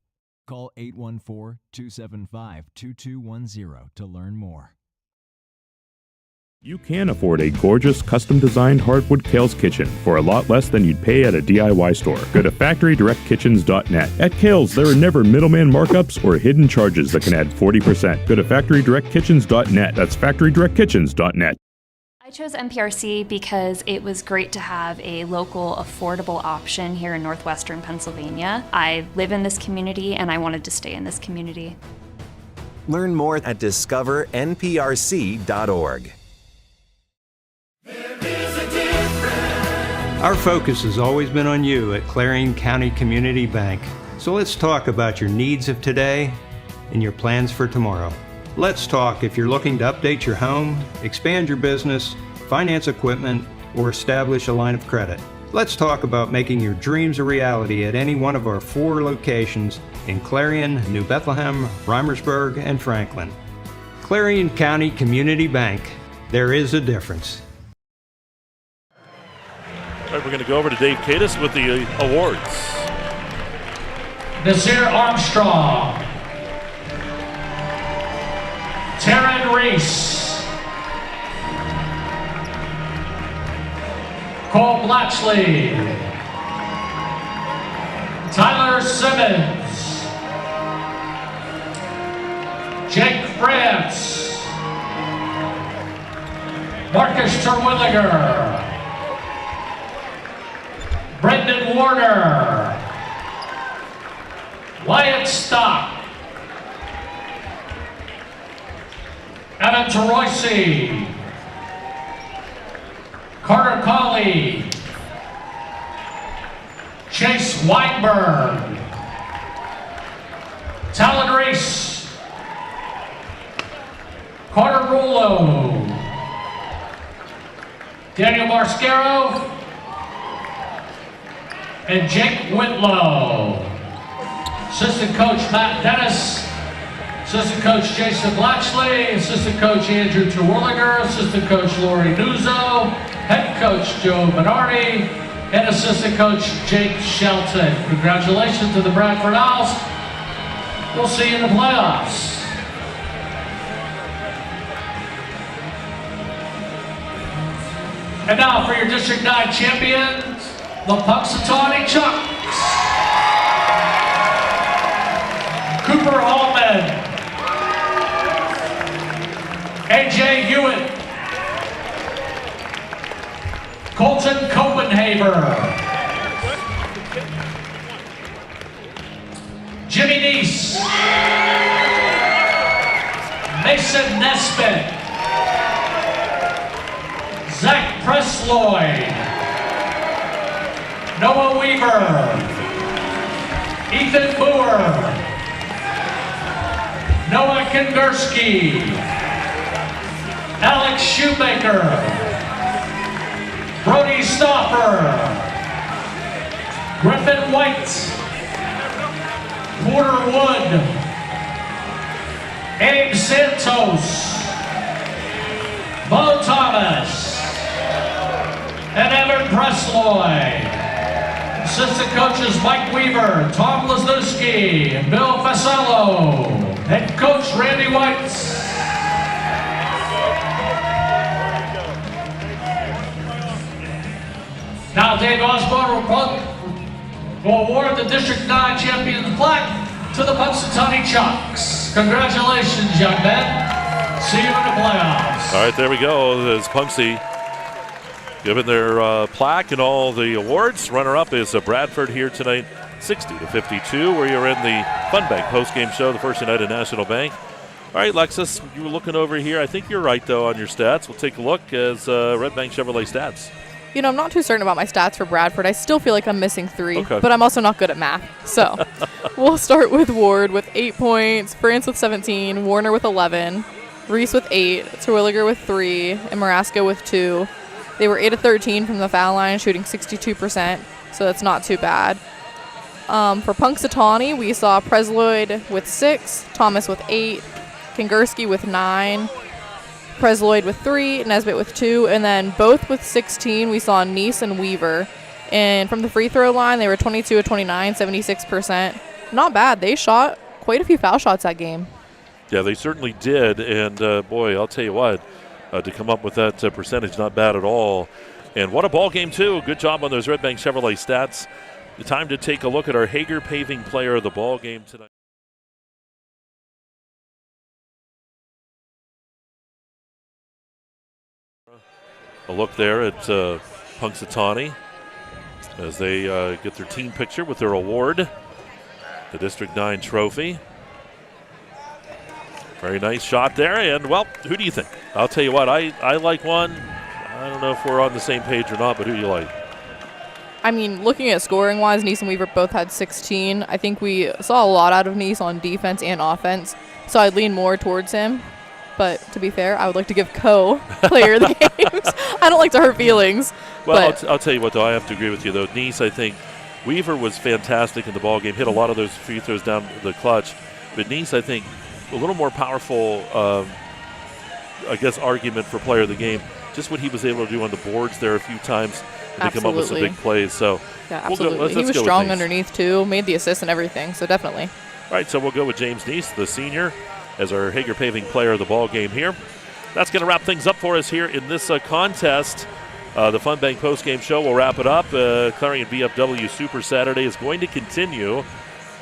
Call 814-275-2210 to learn more. You can afford a gorgeous, custom-designed hardwood Kale's kitchen for a lot less than you'd pay at a DIY store. Go to FactoryDirectKitchens.net. At Kale's, there are never middleman markups or hidden charges that can add 40%. Go to FactoryDirectKitchens.net. That's FactoryDirectKitchens.net. I chose MPRC because it was great to have a local, affordable option here in northwestern Pennsylvania. I live in this community and I wanted to stay in this community. Learn more at discovernprc.org. Our focus has always been on you at Clarion County Community Bank. So let's talk about your needs of today and your plans for tomorrow. Let's talk if you're looking to update your home, expand your business, finance equipment, or establish a line of credit. Let's talk about making your dreams a reality at any one of our 4 locations in Clarion, New Bethlehem, Reimersburg, and Franklin. Clarion County Community Bank. There is a difference. All right, we're going to go over to Dave Kadis with the awards. Nasir Armstrong. Taryn Reese, Cole Blatchley, Tyler Simmons, Jake France, Marcus Terwilliger, Brendan Warner, Wyatt Stock, Evan Teroisi, Carter Colley, Chase Weinberg, Talon Reese, Carter Rollo, Daniel Marscaro, and Jake Whitlow. Assistant Coach Matt Dennis, Assistant Coach Jason Blatchley, Assistant Coach Andrew Terwilliger, Assistant Coach Lori Nuzzo, Head Coach Joe Bernardi, and Assistant Coach Jake Shelton. Congratulations to the Bradford Owls. We'll see you in the playoffs. And now for your District 9 champions, the Punxsutawney Chucks. Cooper Hallman, AJ Hewitt, Colton Copenhaver, Jimmy Neese, Mason Nesbitt, Zach Presloy, Noah Weaver, Ethan Moore, Noah Kingursky, Alex Shoemaker, Brody Stoffer, Griffin White, Porter Wood, Abe Santos, Mo Thomas, and Evan Presloy. Assistant coaches Mike Weaver, Tom Lesnowski, and Bill Fasello. Head coach Randy White. Now Dave Osborne will award the District 9 champion plaque to the Punxsutawney Chucks. Congratulations, young men. See you in the playoffs. All right, there we go. There's Punxsy given their plaque and all the awards. Runner-up is Bradford here tonight, 60-52. We are in the Fun Bank postgame show, the first night at National Bank. All right, Lexis, you were looking over here. I think you're right, though, on your stats. We'll take a look as Red Bank Chevrolet stats. You know, I'm not too certain about my stats for Bradford. I still feel like I'm missing 3, Okay. but I'm also not good at math. So we'll start with Ward with 8 points, France with 17, Warner with 11, Reese with 8, Terwilliger with 3, and Marasco with 2. They were 8 of 13 from the foul line, shooting 62%, so that's not too bad. For Punxsutawney, we saw Presloyd with 6, Thomas with 8, Kingursky with 9, Presloyd with 3, Nesbitt with 2, and then both with 16, we saw Neese and Weaver. And from the free throw line, they were 22 of 29, 76%. Not bad. They shot quite a few foul shots that game. Yeah, they certainly did. And, boy, I'll tell you what, to come up with that percentage, not bad at all. And what a ball game, too. Good job on those Red Bank Chevrolet stats. The time to take a look at our Hager Paving player of the ball game tonight. A look there at Punxsutawney as they get their team picture with their award, the District 9 trophy. Very nice shot there, and, well, who do you think? I'll tell you what, I like one. I don't know if we're on the same page or not, but who do you like? I mean, looking at scoring-wise, Neese and Weaver both had 16. I think we saw a lot out of Neese on defense and offense, so I'd lean more towards him. But to be fair, I would like to give player of the games. I don't like to hurt feelings. Well, I'll tell you what, though, I have to agree with you, though. Neese, I think, Weaver was fantastic in the ball game, hit a lot of those free throws down the clutch. But Neese, I think, a little more powerful, I guess, argument for player of the game. Just what he was able to do on the boards there a few times and to come up with some big plays. So yeah, absolutely. He was strong underneath, too, made the assist and everything, so definitely. All right, so we'll go with James Neese, the senior, as our Hager Paving player of the ball game here. That's going to wrap things up for us here in this contest. The Fun Bank postgame show will wrap it up. Clarion VFW Super Saturday is going to continue.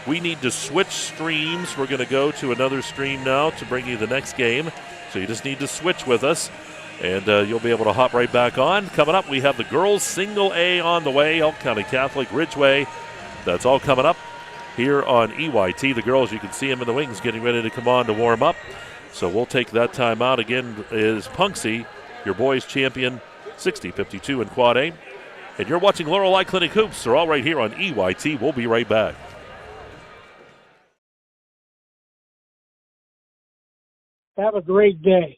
We need to switch streams. We're going to go to another stream now to bring you the next game. So you just need to switch with us, and you'll be able to hop right back on. Coming up, we have the girls single A on the way, Elk County Catholic, Ridgeway. That's all coming up here on EYT. The girls, you can see them in the wings getting ready to come on to warm up. So we'll take that time out. Again, is Punxsy, your boys champion, 60-52 in Quad A. And you're watching Laurel Eye Clinic Hoops. They're all right here on EYT. We'll be right back. Have a great day.